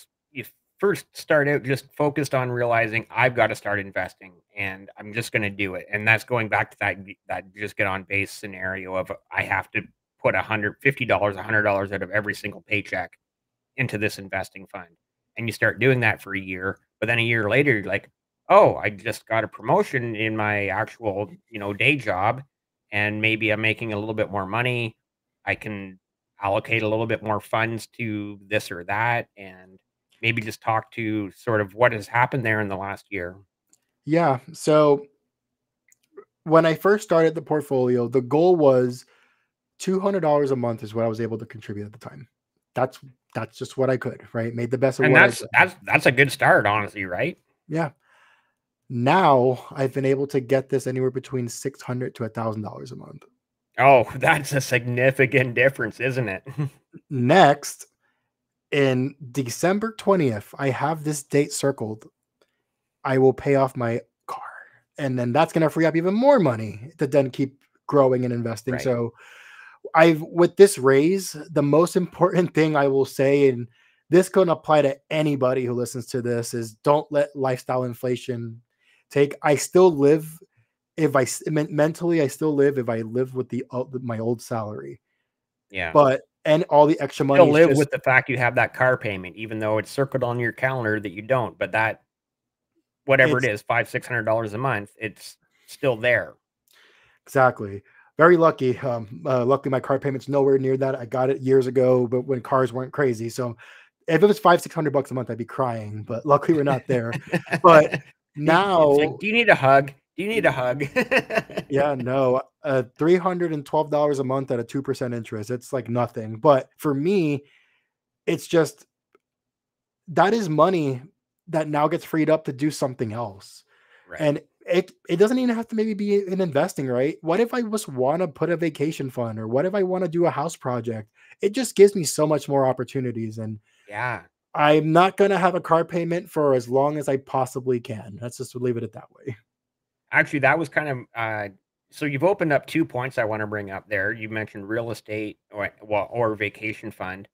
A: first start out just focused on realizing I've got to start investing and I'm just going to do it. And that's going back to that just get on base scenario of I have to put $150, $100 out of every single paycheck into this investing fund. And you start doing that for a year, but then a year later, you're like, oh, I just got a promotion in my actual, day job, and maybe I'm making a little bit more money. I can allocate a little bit more funds to this or that, and maybe just talk to sort of what has happened there in the last year.
B: Yeah. So when I first started the portfolio, the goal was $200 a month is what I was able to contribute at the time. That's that's just what I could, right? Made the best of
A: And
B: what I
A: that's
B: could.
A: that's that's a good start, honestly, right?
B: Yeah. Now I've been able to get this anywhere between $600 to $1,000 a month.
A: Oh, that's a significant difference, isn't it?
B: Next, in December 20th, I have this date circled. I will pay off my car. And then that's going to free up even more money to then keep growing and investing.
A: Right.
B: So with this raise, the most important thing I will say, and this can apply to anybody who listens to this, is don't let lifestyle inflation take. I still live if I mentally, I still live if I live with my old salary,
A: Yeah.
B: but and all the extra money
A: Still
B: is
A: live
B: just
A: with the fact you have that car payment, even though it's circled on your calendar that you don't, but that whatever it
B: it's
A: is, $500-$600 a month, it's still there.
B: exactly. Very lucky. Luckily, my car payment's nowhere near that. I got it years ago, but when cars weren't crazy. So if it was 500-600 bucks a month, I'd be crying. But luckily, we're not there. But
A: It's like,
B: now,
A: "Do you need a hug? Do you need a hug?"
B: yeah, no, $312 a month at a 2% interest. It's like nothing. But for me, it's just that is money that now gets freed up to do something else.
A: Right.
B: And it doesn't even have to maybe be in investing, right? What if I just want to put a vacation fund, or what if I want to do a house project? It just gives me so much more opportunities. And
A: Yeah.
B: I'm not going to have a car payment for as long as I possibly can. Let's just leave it at that way.
A: Actually, that was kind of, So you've opened up 2 points I wanna bring up there. You mentioned real estate or vacation fund.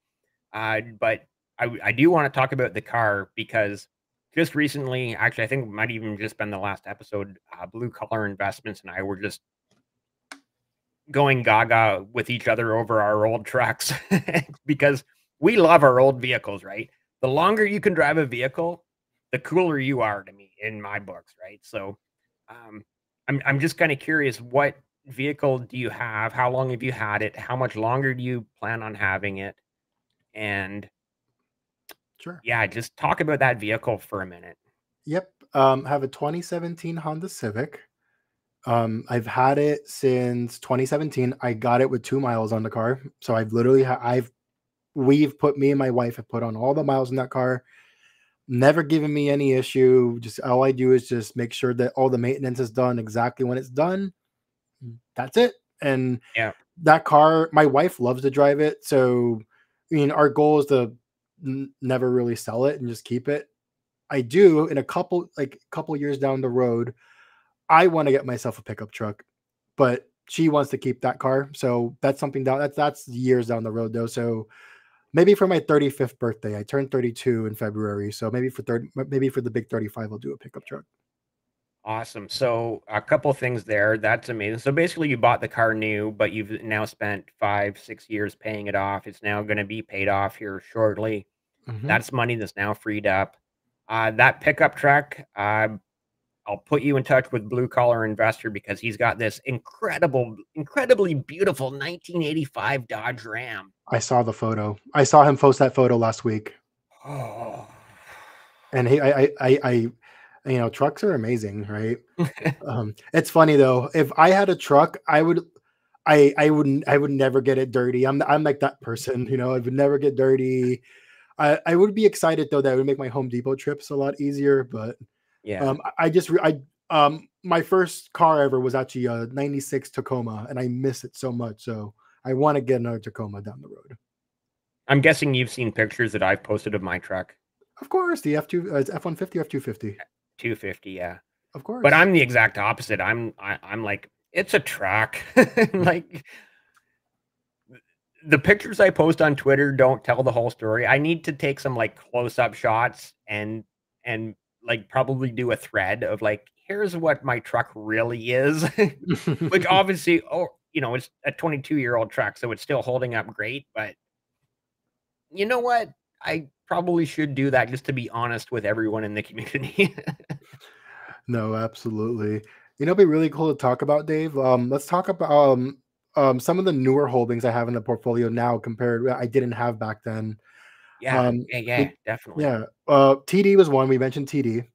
A: But I do wanna talk about the car because just recently, actually, I think it might even just been the last episode, Blue Collar Investments and I were just going gaga with each other over our old trucks because we love our old vehicles, right? The longer you can drive a vehicle, the cooler you are to me in my books, right? So, um, I'm just kinda curious, what vehicle do you have? How long have you had it? How much longer do you plan on having it? And
B: Sure.
A: yeah, just talk about that vehicle for a minute.
B: Yep. Have a 2017 Honda Civic. I've had it since 2017. I got it with 2 miles on the car. So I've literally I've we've put me and my wife have put on all the miles in that car. Never given me any issue. Just all I do is just make sure that all the maintenance is done exactly when it's done. That's it. And
A: Yeah.
B: that car, my wife loves to drive it. So, I mean, our goal is to never really sell it and just keep it. I do in a couple years down the road, I want to get myself a pickup truck, but she wants to keep that car. So that's something down that's years down the road though. So maybe for my 35th birthday, I turned 32 in February. So maybe for the big 35, I'll do a pickup truck.
A: Awesome. So a couple things there. That's amazing. So basically you bought the car new, but you've now spent 5, 6 years paying it off. It's now going to be paid off here shortly.
B: Hmm.
A: That's money that's now freed up. That pickup truck, I'll put you in touch with Blue Collar Investor because he's got this incredibly beautiful 1985 Dodge Ram.
B: I saw the photo. I saw him post that photo last week,
A: Oh.
B: and trucks are amazing, right? It's funny though. If I had a truck, I would never get it dirty. I'm like that person, I would never get dirty. I would be excited though that it would make my Home Depot trips a lot easier. But
A: Yeah.
B: my first car ever was actually a '96 Tacoma, and I miss it so much. So I want to get another Tacoma down the road.
A: I'm guessing you've seen pictures that I've posted of my truck.
B: Of course, the F-150 or F-250.
A: 250, yeah.
B: Of
A: But
B: course.
A: I'm the exact opposite. I'm like, "It's a truck." Like, the pictures I post on Twitter don't tell the whole story. I need to take some, like, close-up shots and, like, probably do a thread of, like, "Here's what my truck really is." Which obviously, it's a 22-year-old truck, so it's still holding up great, but you know what? I probably should do that just to be honest with everyone in the community.
B: No, absolutely. It'd be really cool to talk about, Dave. Let's talk about some of the newer holdings I have in the portfolio now compared I didn't have back then.
A: Yeah,
B: Um,
A: yeah,
B: we,
A: definitely.
B: yeah, TD was one. We mentioned TD.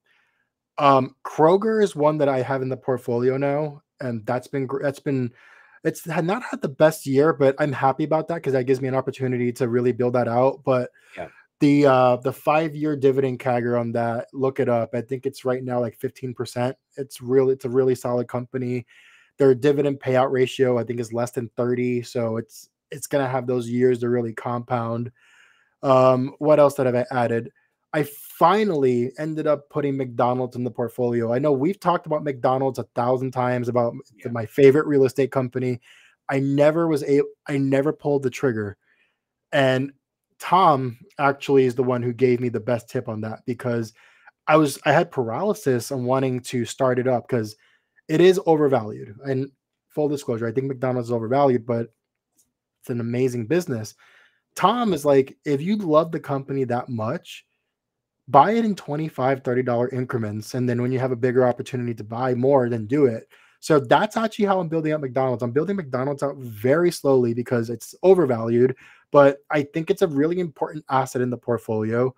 B: Kroger is one that I have in the portfolio now, and it's not had the best year, but I'm happy about that because that gives me an opportunity to really build that out. But
A: Yeah,
B: the 5-year dividend CAGR on that, look it up. I think it's right now like 15%. It's a really solid company. Their dividend payout ratio, I think, is less than 30. So it's gonna have those years to really compound. What else that have I added? I finally ended up putting McDonald's in the portfolio. I know we've talked about McDonald's 1,000 times about
A: yeah.
B: my favorite real estate company. I never pulled the trigger. And Tom actually is the one who gave me the best tip on that because I had paralysis on wanting to start it up because it is overvalued. And full disclosure, I think McDonald's is overvalued, but it's an amazing business. Tom is like, if you love the company that much, buy it in 25, $30 increments. And then when you have a bigger opportunity to buy more, then do it. So that's actually how I'm building up McDonald's. I'm building McDonald's out very slowly because it's overvalued, but I think it's a really important asset in the portfolio.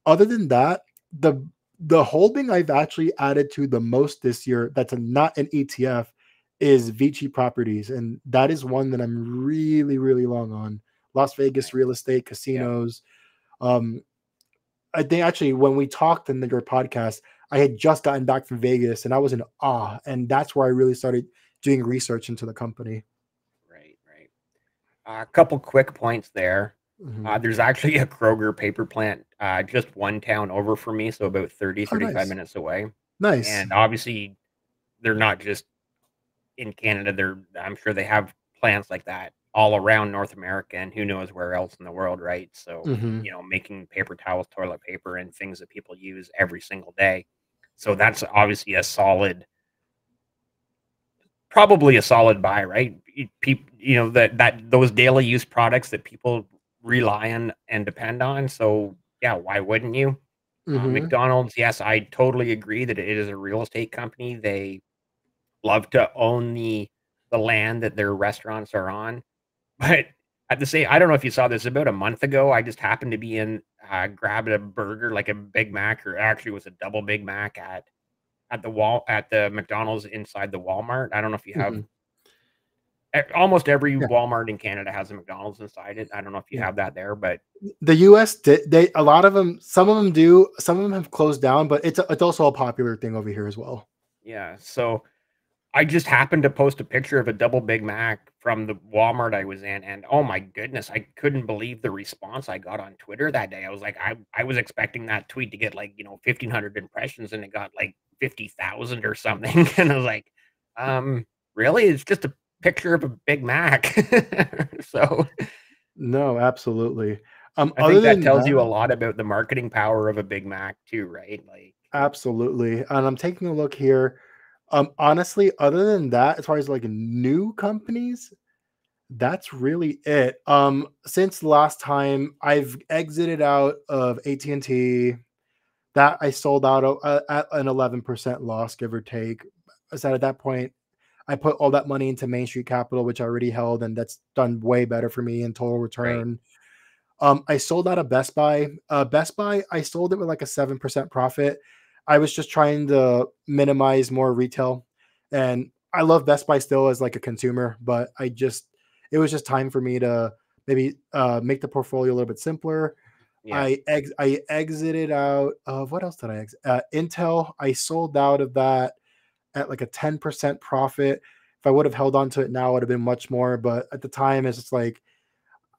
B: Other than that, the holding I've actually added to the most this year that's not an ETF is Vici Properties. And that is one that I'm really, really long on. Las Vegas
A: Right.
B: real estate,
A: Yeah.
B: casinos. Um, I think actually when we talked in your podcast, I had just gotten back from Vegas and I was in awe. And that's where I really started doing research into the company.
A: Right, right. A couple quick points there.
B: Mhm.
A: There's actually a Kroger paper plant, just one town over from me, so about 30,
B: Oh,
A: 35
B: nice.
A: minutes away.
B: Nice.
A: And obviously, they're not just in Canada, I'm sure they have plants like that all around North America, and who knows where else in the world, right? So,
B: Hmm.
A: making paper towels, toilet paper, and things that people use every single day. So that's obviously probably a solid buy, right? People, that those daily use products that people rely on and depend on. So yeah, why wouldn't you?
B: Hmm.
A: McDonald's, yes, I totally agree that it is a real estate company. They love to own the land that their restaurants are on. But at the same, I don't know if you saw this about a month ago. I just happened to be in, grabbed a burger, like a Big Mac, or actually it was a double Big Mac at the McDonald's inside the Walmart. I don't know if you have
B: Hmm.
A: almost every
B: Yeah.
A: Walmart in Canada has a McDonald's inside it. I don't know if you
B: Yeah.
A: have that there, but
B: The US they a lot of them, some of them do, some of them have closed down, but it's also a popular thing over here as well.
A: yeah. So I just happened to post a picture of a double Big Mac from the Walmart I was in, and oh my goodness, I couldn't believe the response I got on Twitter that day. I was like, I was expecting that tweet to get like 1,500 impressions, and it got like 50,000 or something. And I was like, really? It's just a picture of a Big Mac. So
B: No, absolutely.
A: I
B: Other
A: think that
B: than
A: tells you a
B: that,
A: lot about the marketing power of a Big Mac too, right? Like,
B: absolutely. And I'm taking a look here. Honestly, other than that, as far as like new companies, that's really it. Since last time I've exited out of AT&T, that I sold out at an 11% loss, give or take. I said at that point, I put all that money into Main Street Capital, which I already held, and that's done way better for me in total
A: right.
B: return. I sold out of Best Buy. Best Buy, I sold it with like a 7% profit. I was just trying to minimize more retail. And I love Best Buy still as like a consumer, but it was just time for me to maybe make the portfolio a little bit simpler.
A: Yeah.
B: I exited out of, what else did I exit? Intel, I sold out of that at like a 10% profit. If I would have held on to it now, it would have been much more. But at the time, it's just like,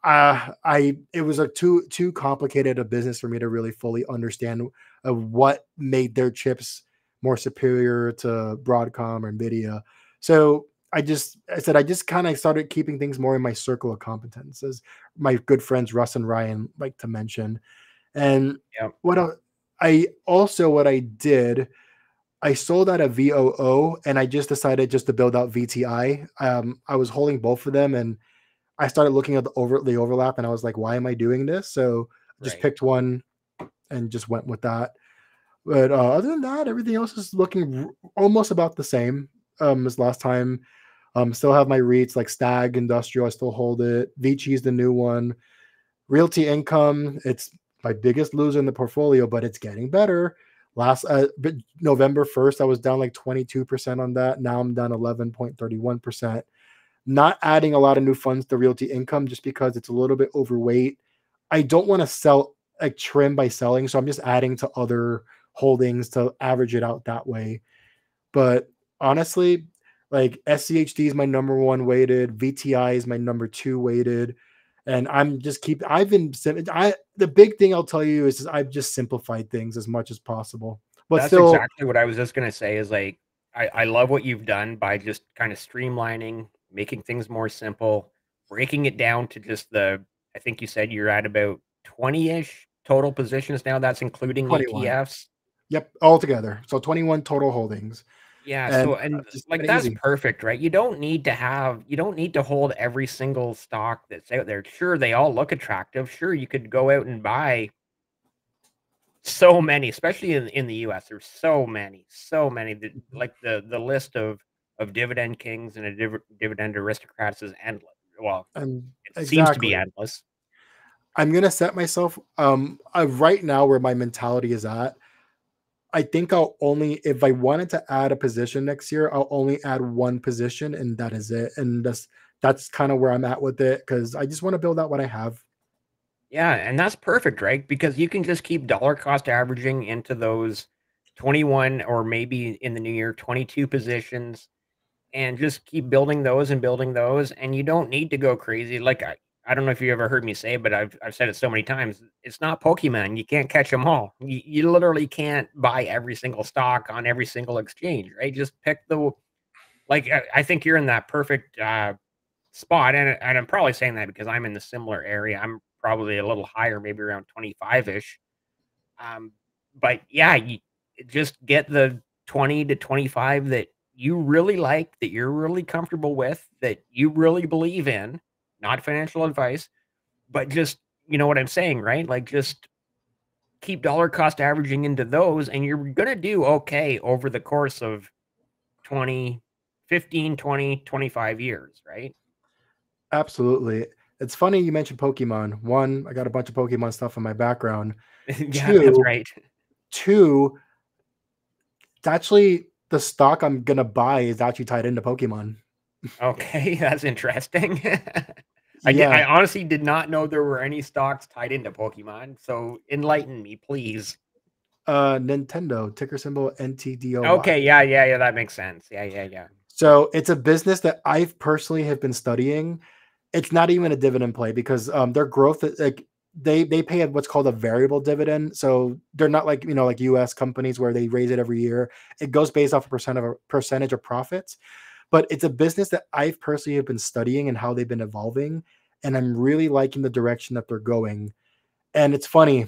B: I it was a too complicated a business for me to really fully understand what made their chips more superior to Broadcom or Nvidia. So I just kind of started keeping things more in my circle of competence, as my good friends Russ and Ryan like to mention. And
A: Yeah.
B: what I also what I did, I sold out a VOO and I just decided just to build out VTI. I was holding both of them, and I started looking at the overlap, and I was like, why am I doing this? So just
A: Right.
B: picked one and just went with that. But other than that, everything else is looking almost about the same as last time. Still have my REITs like Stag Industrial. I still hold it. Vici is the new one. Realty Income, it's my biggest loser in the portfolio, but it's getting better. But November 1st, I was down like 22% on that. Now I'm down 11.31%. Not adding a lot of new funds to Realty Income just because it's a little bit overweight. I don't want to sell, like trim by selling, so I'm just adding to other holdings to average it out that way. But honestly, like SCHD is my number one weighted, VTI is my number two weighted, and I've been I the big thing I'll tell you is I've just simplified things as much as possible, but
A: That's
B: still.
A: exactly what I was just gonna say is, like, I love what you've done by just kinda streamlining, making things more simple, breaking it down to just I think you said you're at about 20-ish total positions now, that's including
B: 21.
A: ETFs?
B: Yep, altogether. So 21 total holdings,
A: Yeah,
B: and
A: so and,
B: just
A: like,
B: kinda
A: that's
B: easy.
A: perfect, right? You don't need to hold every single stock that's out there. Sure, they all look attractive. Sure, you could go out and buy so many, especially in the US, there's so many that
B: Mhm.
A: like the list of dividend kings and a dividend aristocrats is endless. Well,
B: And
A: it seems to be
B: exactly.
A: endless.
B: I'm gonna set myself right now where my mentality is at. I think I'll only, if I wanted to add a position next year, I'll only add one position and that is it. And that's kind of where I'm at with it because I just want to build out what I have.
A: Yeah, and that's perfect, right? Because you can just keep dollar cost averaging into those 21 or maybe in the new year 22 positions and just keep building those, and you don't need to go crazy. Like I don't know if you ever heard me say, but I've said it so many times. It's not Pokemon. You can't catch them all. You literally can't buy every single stock on every single exchange, right? Just pick Like, I think you're in that perfect spot, and I'm probably saying that because I'm in the similar area. I'm probably a little higher, maybe around 25 ish. Um, but yeah, you just get the 20 to 25 that you really like, that you're really comfortable with, that you really believe in. Not financial advice, but just you know what I'm saying, right? Like just keep dollar cost averaging into those, and you're gonna do okay over the course of 20, 15, 20, 25 years, right?
B: Absolutely. It's funny you mentioned Pokemon. One, I got a bunch of Pokemon stuff in my background.
A: Yeah, that's
B: Two,
A: right.
B: two, it's actually the stock I'm gonna buy is actually tied into Pokemon.
A: Okay, that's interesting.
B: Yeah,
A: I honestly did not know there were any stocks tied into Pokemon, so enlighten me, please.
B: Nintendo, ticker symbol NTDOY.
A: Okay, yeah, yeah, yeah, that makes sense. Yeah, yeah, yeah.
B: So it's a business that I've personally have been studying. It's not even a dividend play because their growth like they pay what's called a variable dividend. So they're not like like US companies where they raise it every year. It goes based off a percentage of profits. But it's a business that I've personally have been studying and how they've been evolving. And I'm really liking the direction that they're going. And it's funny.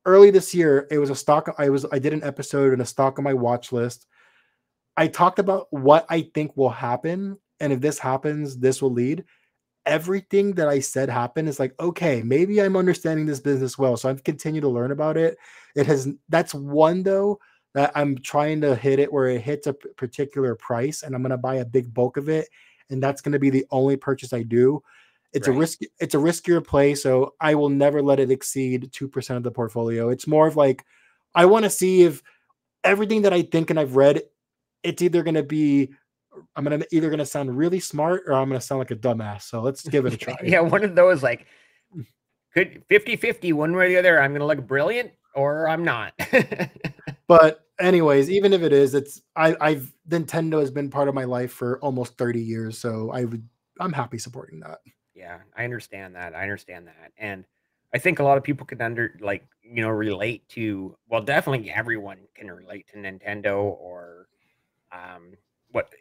B: Early this year, it was a stock. I did an episode and a stock on my watch list. I talked about what I think will happen, and if this happens, this will lead. Everything that I said happened is like, okay, maybe I'm understanding this business well. So I've continued to learn about it. It has that's one though that I'm trying to hit it where it hits a particular price and I'm going to buy a big bulk of it and that's going to be the only purchase I do.
A: Right.
B: It's a riskier play, so I will never let it exceed 2% of the portfolio. It's more of like I want to see if everything that I think and I've read, it's either going to be I'm either gonna sound really smart or I'm gonna sound like a dumbass. So let's give it a try.
A: Yeah, one of those like could 50-50 one way or the other. I'm gonna look brilliant or I'm not.
B: But anyways, even if it is, I've Nintendo has been part of my life for almost 30 years. So I'm happy supporting that.
A: Yeah, I understand that. I understand that. And I think a lot of people can relate to, well, definitely everyone can relate to Nintendo or um what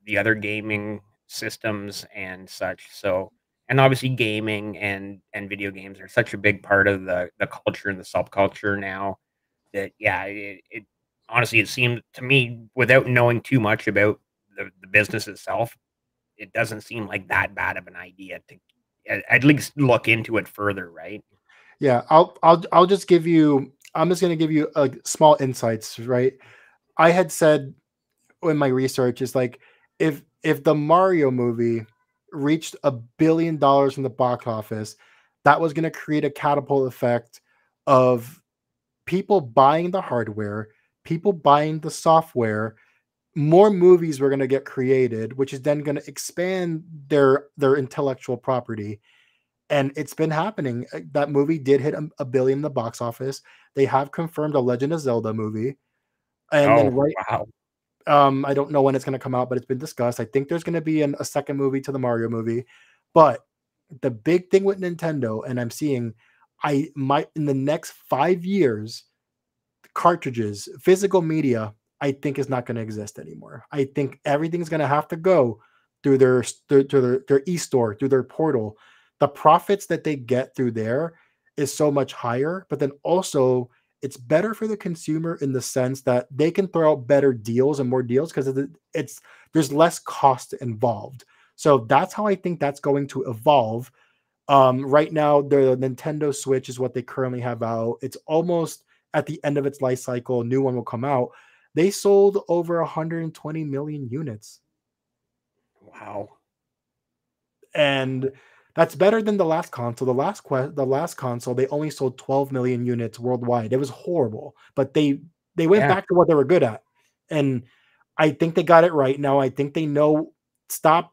A: the other gaming systems and such. So and obviously gaming and video games are such a big part of the culture and the subculture now that yeah, it honestly it seemed to me without knowing too much about the business itself, it doesn't seem like that bad of an idea to at least look into it further, right?
B: Yeah, I'll just give you. I'm just gonna give you small insights, right? I had said in my research is like if the Mario movie reached $1 billion in the box office, that was gonna create a catapult effect of people buying the hardware, people buying the software, more movies were going to get created, which is then going to expand their intellectual property. And it's been happening. That movie did hit a billion in the box office. They have confirmed a Legend of Zelda movie, and then
A: Oh,
B: right,
A: wow.
B: I don't know when it's going to come out, but it's been discussed. I think there's going to be a second movie to the Mario movie, but the big thing with Nintendo, and I'm seeing, I might in the next 5 years cartridges, physical media, I think is not going to exist anymore. I think everything's going to have to go through their e-store, through their portal. The profits that they get through there is so much higher, but then also it's better for the consumer in the sense that they can throw out better deals and more deals because it's there's less cost involved. So that's how I think that's going to evolve. Right now, the Nintendo Switch is what they currently have out. It's almost at the end of its life cycle. A new one will come out. They sold over 120 million units,
A: Wow.
B: and that's better than the last console. The last console, they only sold 12 million units worldwide. It was horrible, but they went
A: Yeah.
B: back to what they were good at, and I think they got it right now. I think they know. Stop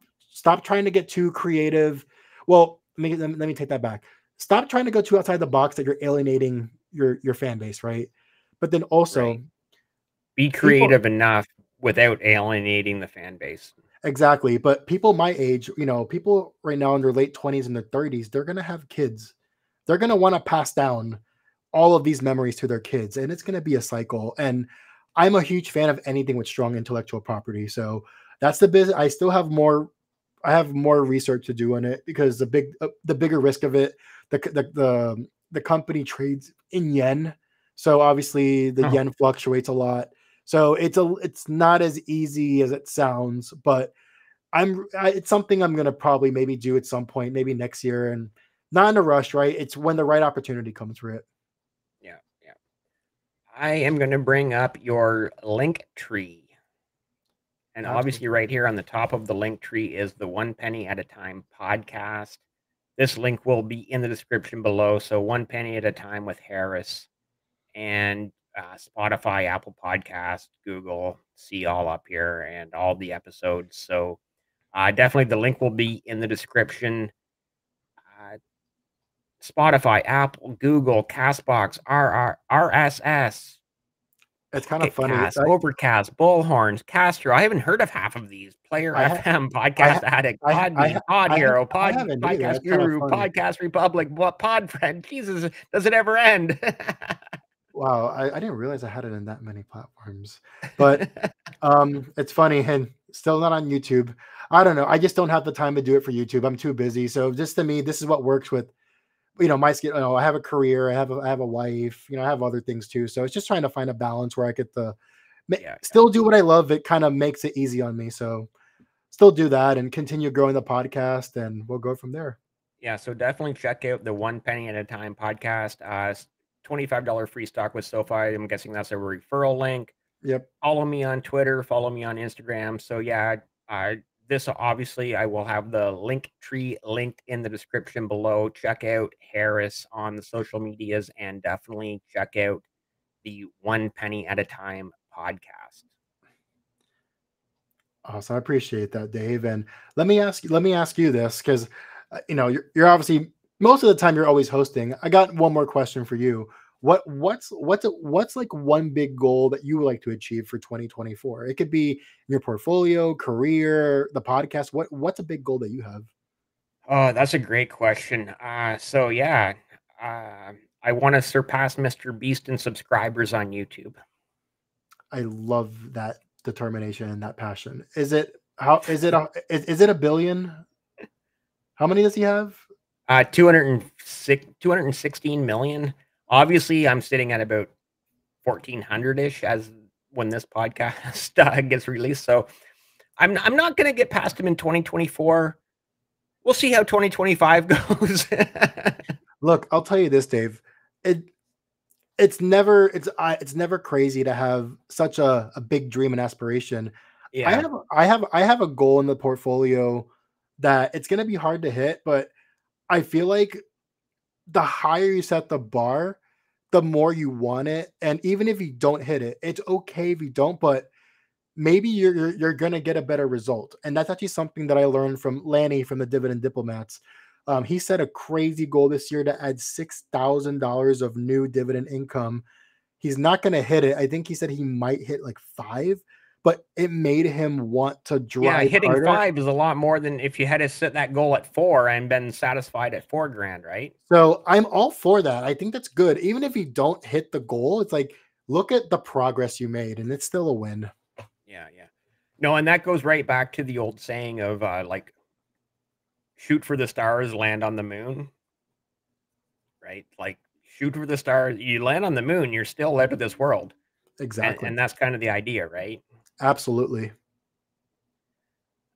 B: trying to get too creative. Well, let me take that back. Stop trying to go too outside the box that you're alienating your fan base, right? But then
A: Right.
B: also
A: Be
B: people
A: creative enough without alienating the fan base.
B: exactly, but people my age, people right now in their late 20s and their 30s, they're gonna have kids. They're gonna want to pass down all of these memories to their kids, and it's gonna be a cycle. And I'm a huge fan of anything with strong intellectual property. So that's the business. I still have more. I have more research to do on it because the bigger risk of it, the company trades in yen, so obviously the
A: Oh,
B: yen fluctuates a lot. So it's not as easy as it sounds, but it's something I'm gonna probably maybe do at some point, maybe next year, and not in a rush, right? It's when the right opportunity comes for it.
A: yeah, yeah. I am going to bring up your link tree. And obviously,
B: Absolutely.
A: right here on the top of the link tree is the One Penny at a Time podcast. This link will be in the description below. So, One Penny at a Time with Harris and Spotify, Apple Podcast, Google, see all up here and all the episodes. So, definitely the link will be in the description. Uh, Spotify, Apple, Google, Castbox, RSS,
B: It's kind of
A: Pocket
B: funny.
A: Cast, Overcast, Bullhorns, Castro. I haven't heard of half of these. Player
B: I ha-
A: FM,
B: I
A: Podcast
B: ha-
A: Addict,
B: I ha- I
A: Podbean,
B: ha-
A: Pod Hero,
B: I haven't either.
A: Podcast
B: That's kind of
A: Guru,
B: funny.
A: Podcast Republic, Podfriend. Jesus, does it ever end?
B: Wow, I didn't realize I had it in that many platforms. But it's funny and still not on YouTube. I don't know. I just don't have the time to do it for YouTube. I'm too busy. So just to me, this is what works with my skill. I have a career. I have a wife. I have other things too. So it's just trying to find a balance where I get to
A: Yeah,
B: still do what I love. It kind of makes it easy on me. So still do that and continue growing the podcast, and we'll go from there.
A: yeah. So definitely check out the One Penny at a Time podcast. $25 free stock with SoFi. I'm guessing that's a referral link.
B: Yep.
A: Follow me on Twitter, follow me on Instagram. So yeah, this obviously I will have the link tree linked in the description below. Check out Harris on the social medias and definitely check out the One Penny at a Time podcast.
B: Awesome. I appreciate that, Dave. And let me ask you this because you're obviously most of the time you're always hosting. I got one more question for you. What's like one big goal that you would like to achieve for 2024? It could be your portfolio, career, the podcast. What's a big goal that you have?
A: Oh, that's a great question. So yeah, I want to surpass Mr. Beast in subscribers on YouTube.
B: I love that determination and that passion. Is it how is it a billion? How many does he have?
A: 216 million. Obviously, I'm sitting at about 1,400 ish as when this podcast gets released. So I'm not going to get past him in 2024. We'll see how 2025 goes.
B: Look, I'll tell you this, Dave. It it's never crazy to have such a big dream and aspiration. I
A: Yeah.
B: have I have a goal in the portfolio that it's gonna be hard to hit, but I feel like the higher you set the bar, the more you want it. And even if you don't hit it, it's okay if you don't, but maybe you're gonna get a better result. And that's actually something that I learned from Lanny from the Dividend Diplomats. He set a crazy goal this year to add $6,000 of new dividend income. He's not going to hit it. I think he said he might hit like five, but it made him want to
A: Yeah,
B: drive
A: hitting
B: harder.
A: 5 is a lot more than if you had to set that goal at 4 and been satisfied at 4 grand, right?
B: So I'm all for that. I think that's good. Even if you don't hit the goal, it's like, look at the progress you made, and it's still a win.
A: Yeah, yeah. No, and that goes right back to the old saying of like shoot for the stars, land on the moon, right? Like shoot for the stars, you land on the moon, you're still out of this world.
B: Exactly.
A: And that's kind of the idea, right?
B: Absolutely.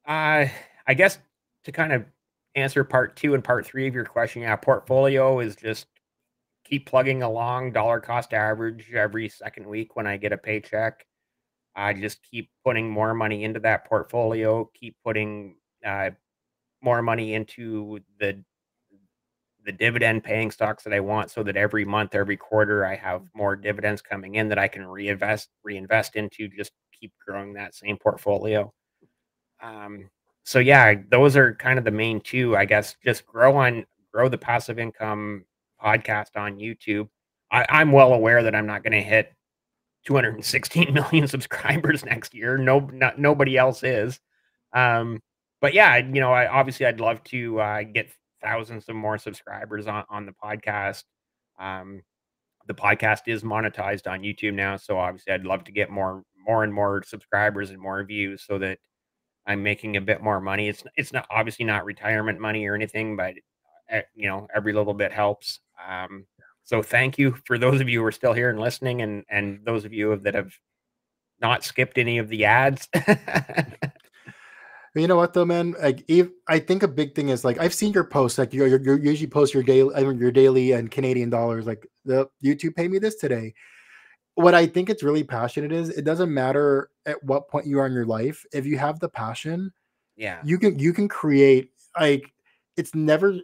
A: Uh I guess to kind of answer part 2 and part 3 of your question, yeah, portfolio is just keep plugging along, dollar cost average every second week when I get a paycheck. I just keep putting more money into that portfolio, keep putting more money into the dividend paying stocks that I want so that every month, every quarter, I have more dividends coming in that I can reinvest into, just keep growing that same portfolio. Um, so yeah, those are kind of the main two, I guess. Just grow the passive income podcast on YouTube. I'm well aware that I'm not going to hit 216 million subscribers next year. Nobody else is. Um, but yeah, I'd love to get thousands of more subscribers on the podcast. Um, the podcast is monetized on YouTube now, so obviously I'd love to get more and more subscribers and more views so that I'm making a bit more money. It's not obviously not retirement money or anything, but you know, every little bit helps. So thank you for those of you who are still here and listening, and those of you that have not skipped any of the ads.
B: You know what though, man? Like, I think a big thing is like I've seen your posts. Like you usually post your daily, your daily and Canadian dollars. Like the YouTube pay me this today. What I think it's really passionate is it doesn't matter at what point you are in your life. If you have the passion,
A: Yeah.
B: you can create like it's never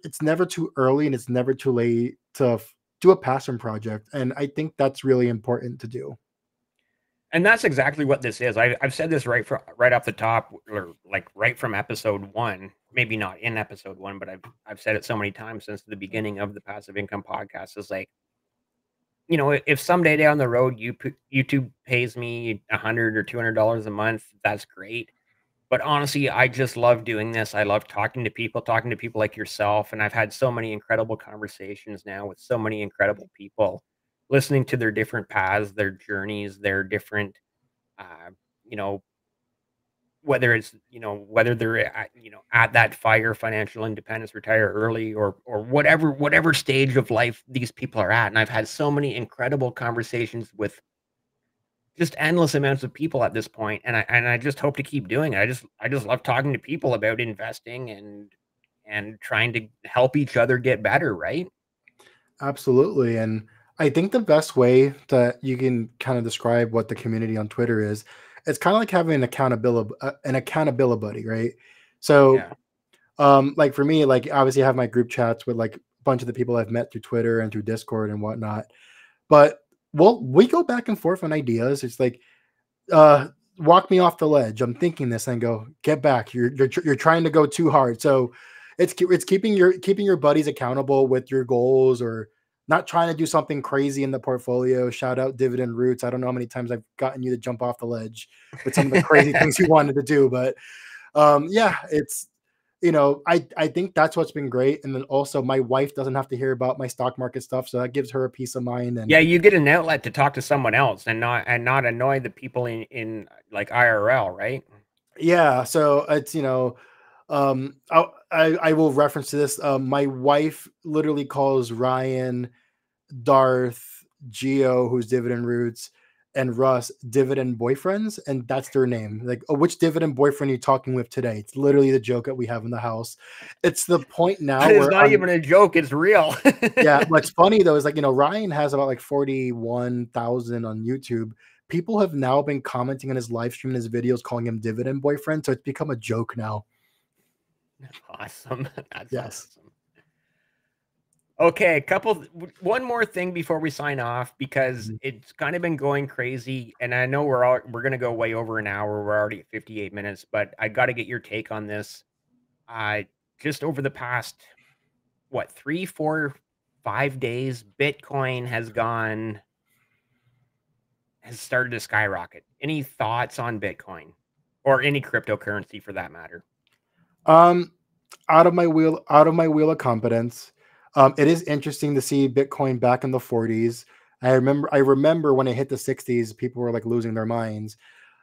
B: too early and it's never too late to do a passion project. And I think that's really important to do.
A: And that's exactly what this is. I've said this right off the top, or like right from episode one. Maybe not in episode one, but I've said it so many times since the beginning of the Passive Income Podcast. Is like, you know, if someday down the road YouTube pays me $100 or $200 a month, that's great. But honestly, I just love doing this. I love talking to people like yourself, and I've had so many incredible conversations now with so many incredible people, listening to their different paths, their journeys, their different, uh, you know, whether it's, you know, whether they're at, you know, at that fire, financial independence, retire early, or whatever stage of life these people are at. And I've had so many incredible conversations with just endless amounts of people at this point, and I just hope to keep doing it. I just love talking to people about investing and trying to help each other get better, right?
B: Absolutely. And I think the best way that you can kind of describe what the community on Twitter is, it's kind of like having an accountability buddy, right? So
A: Yeah.
B: like for me, like obviously I have my group chats with like a bunch of the people I've met through Twitter and through Discord and whatnot. But we go back and forth on ideas. It's like uh walk me off the ledge. I'm thinking this and go, get back. You're trying to go too hard. So it's keeping your buddies accountable with your goals, or not trying to do something crazy in the portfolio. Shout out Dividend Roots. I don't know how many times I've gotten you to jump off the ledge with some of the crazy things you wanted to do, but yeah, it's I think that's what's been great. And then also my wife doesn't have to hear about my stock market stuff, so that gives her a peace of mind. And
A: Yeah, you get an outlet to talk to someone else and not annoy the people in like IRL, right?
B: yeah, so it's I will reference to this. My wife literally calls Ryan, Darth, Geo, who's Dividend Roots, and Russ dividend boyfriends, and that's their name. Like, oh, which dividend boyfriend are you talking with today? It's literally the joke that we have in the house. It's the point now
A: It's
B: where
A: not even a joke, it's real.
B: yeah, what's funny though is like, Ryan has about like 41,000 on YouTube. People have now been commenting on his live stream and his videos calling him dividend boyfriend. So it's become a joke now.
A: Awesome. That's
B: Yes.
A: awesome. Okay, one more thing before we sign off, because
B: Mhm.
A: it's kind of been going crazy, and I know we're gonna go way over an hour. We're already at 58 minutes, but I got to get your take on this. Uh, just over the past, what, 3, 4, 5 days, Bitcoin has started to skyrocket. Any thoughts on Bitcoin or any cryptocurrency for that matter?
B: Um, out of my wheel of competence. It is interesting to see Bitcoin back in the 40s. I remember when it hit the 60s, people were like losing their minds.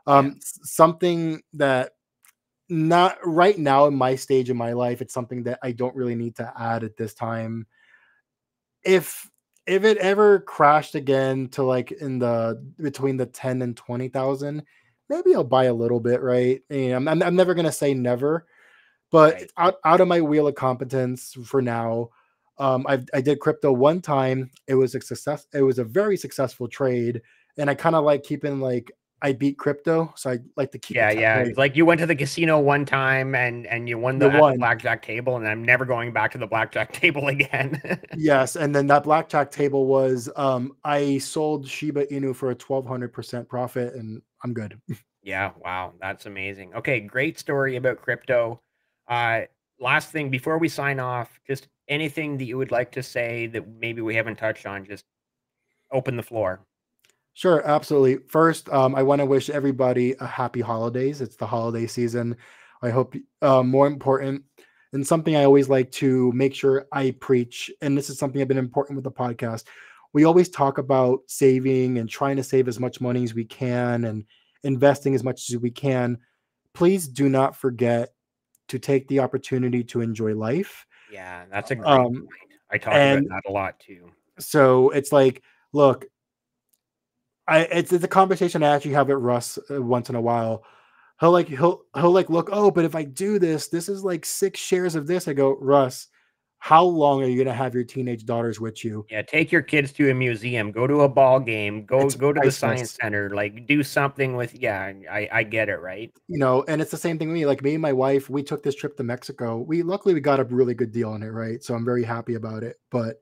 A: Yeah.
B: Something that not right now in my stage in my life, it's something that I don't really need to add at this time. If it ever crashed again to like in the between the 10 and 20,000, maybe I'll buy a little bit, right? I'm never gonna say never, but
A: Right.
B: out of my wheel of competence for now. I did crypto one time. It was a success. It was a very successful trade, and I kind of like keeping like I beat crypto, so I like to keep it
A: Yeah,
B: that
A: yeah.
B: way.
A: It's like you went to the casino one time and you won
B: You
A: at the
B: won.
A: blackjack table, and I'm never going back to the blackjack table again.
B: Yes, and then that blackjack table was I sold Shiba Inu for a 1,200% profit, and I'm good.
A: Yeah, wow, that's amazing. Okay, great story about crypto. Uh, Last thing before we sign off, just anything that you would like to say that maybe we haven't touched on, just open the floor.
B: Sure, absolutely. First, I want to wish everybody a happy holidays. It's the holiday season. I hope more important, and something I always like to make sure I preach, and this is something I've been important with the podcast. We always talk about saving and trying to save as much money as we can and investing as much as we can. please do not forget to take the opportunity to enjoy life.
A: Yeah, that's a great
B: Um,
A: point. I talk about
B: and
A: that a lot too.
B: so it's like, look, it's a conversation I actually have with Russ once in a while. He'll like look, oh, but if I do this, this is like 6 shares of this. I go, Russ, how long are you gonna have your teenage daughters with you?
A: Yeah, take your kids to a museum, go to a ball game,
B: It's
A: go to the science
B: priceless.
A: center, like do something with yeah, I get it, right?
B: And it's the same thing with me. Like me and my wife, we took this trip to Mexico. We got a really good deal on it, right? So I'm very happy about it. But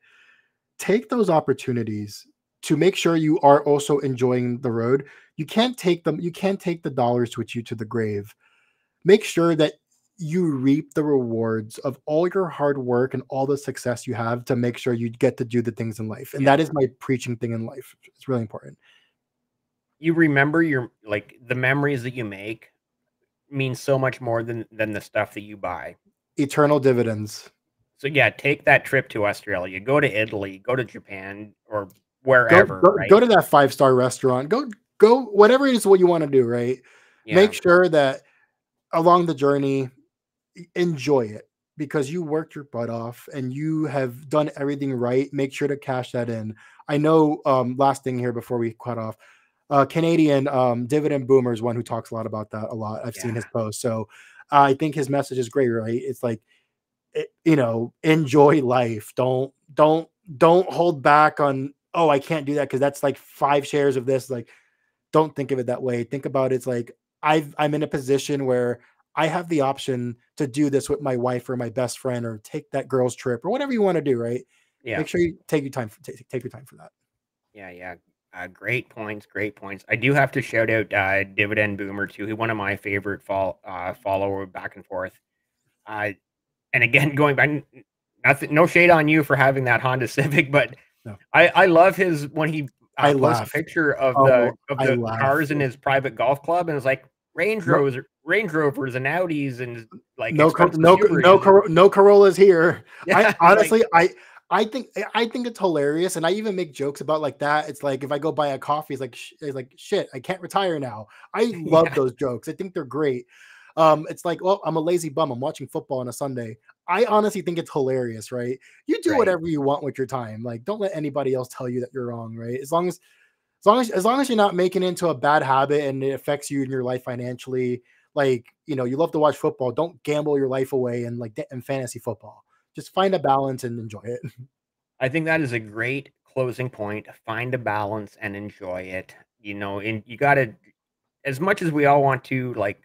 B: take those opportunities to make sure you are also enjoying the road. You can't take the dollars with you to the grave. Make sure that you reap the rewards of all your hard work and all the success you have to make sure you get to do the things in life. And
A: Yeah.
B: that is my preaching thing in life. It's really important.
A: You remember your like the memories that you make mean so much more than the stuff that you buy.
B: Eternal dividends.
A: So yeah, take that trip to Australia, go to Italy, go to Japan or
B: Go
A: wherever,
B: go, go
A: right?
B: to that 5-star restaurant. Go whatever it is what you want to do, right?
A: Yeah.
B: Make sure that along the journey, enjoy it because you worked your butt off and you have done everything right. Make sure to cash that in. I know last thing here before we cut off. Canadian dividend boomer is one who talks a lot about that a lot. I've seen
A: Yeah.
B: his post. So I think his message is great, right? It's like enjoy life. Don't hold back on, oh, I can't do that because that's like 5 shares of this. Like, don't think of it that way. Think about it's like I'm in a position where I have the option to do this with my wife or my best friend or take that girl's trip or whatever you want to do, right?
A: Yeah.
B: Make sure you take your time take your time for that.
A: Yeah, yeah. Great points, great points. I do have to shout out Dividend Boomer too. He's one of my favorite follower back and forth. Uh, and again, going back, nothing, no shade on you for having that Honda Civic, but
B: No,
A: I love his when he
B: I
A: posts a
B: laugh.
A: picture
B: Oh,
A: of
B: I
A: the
B: laugh.
A: cars in his private golf club, and it's like
B: No,
A: Range Rovers and Audis and like
B: no,
A: expensive Subarus.
B: No Corollas here. I
A: Yeah, like
B: honestly, I think it's hilarious, and I even make jokes about like that. It's like if I go buy a coffee, it's like shit. I can't retire now. I love
A: yeah,
B: those jokes. I think they're great. It's like, well, I'm a lazy bum. I'm watching football on a Sunday. I honestly think it's hilarious, right? You do
A: right.
B: whatever you want with your time. Like, don't let anybody else tell you that you're wrong, right? As long as you're not making it into a bad habit and it affects you in your life financially, like you love to watch football, don't gamble your life away and like in fantasy football. Just find a balance and enjoy it.
A: I think that is a great closing point. Find a balance and enjoy it. And you got to, as much as we all want to like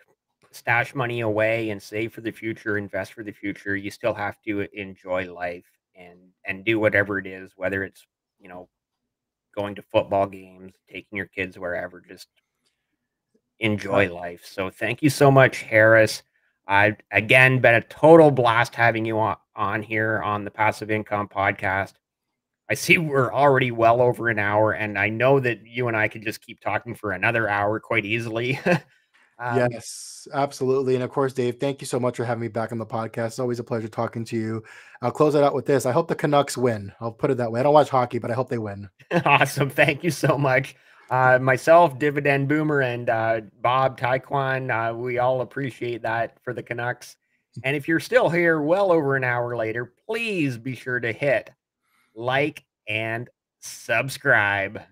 A: stash money away and save for the future, invest for the future, you still have to enjoy life and do whatever it is, whether it's, you know, going to football games, taking your kids wherever, just
B: Uh,
A: enjoy life. So thank you so much, Harris. I've again been a total blast having you on here on the Passive Income Podcast. I see we're already well over an hour, and I know that you and I could just keep talking for another hour quite easily. um,
B: yes, absolutely. And of course, Dave, thank you so much for having me back on the podcast. It's always a pleasure talking to you. I'll close it out with this. I hope the Canucks win. I'll put it that way. I don't watch hockey, but I hope they win.
A: awesome. Thank you so much. Myself, Dividend Boomer, and Bob Taekwon, we all appreciate that for the Canucks. And if you're still here well over an hour later, please be sure to hit like and subscribe.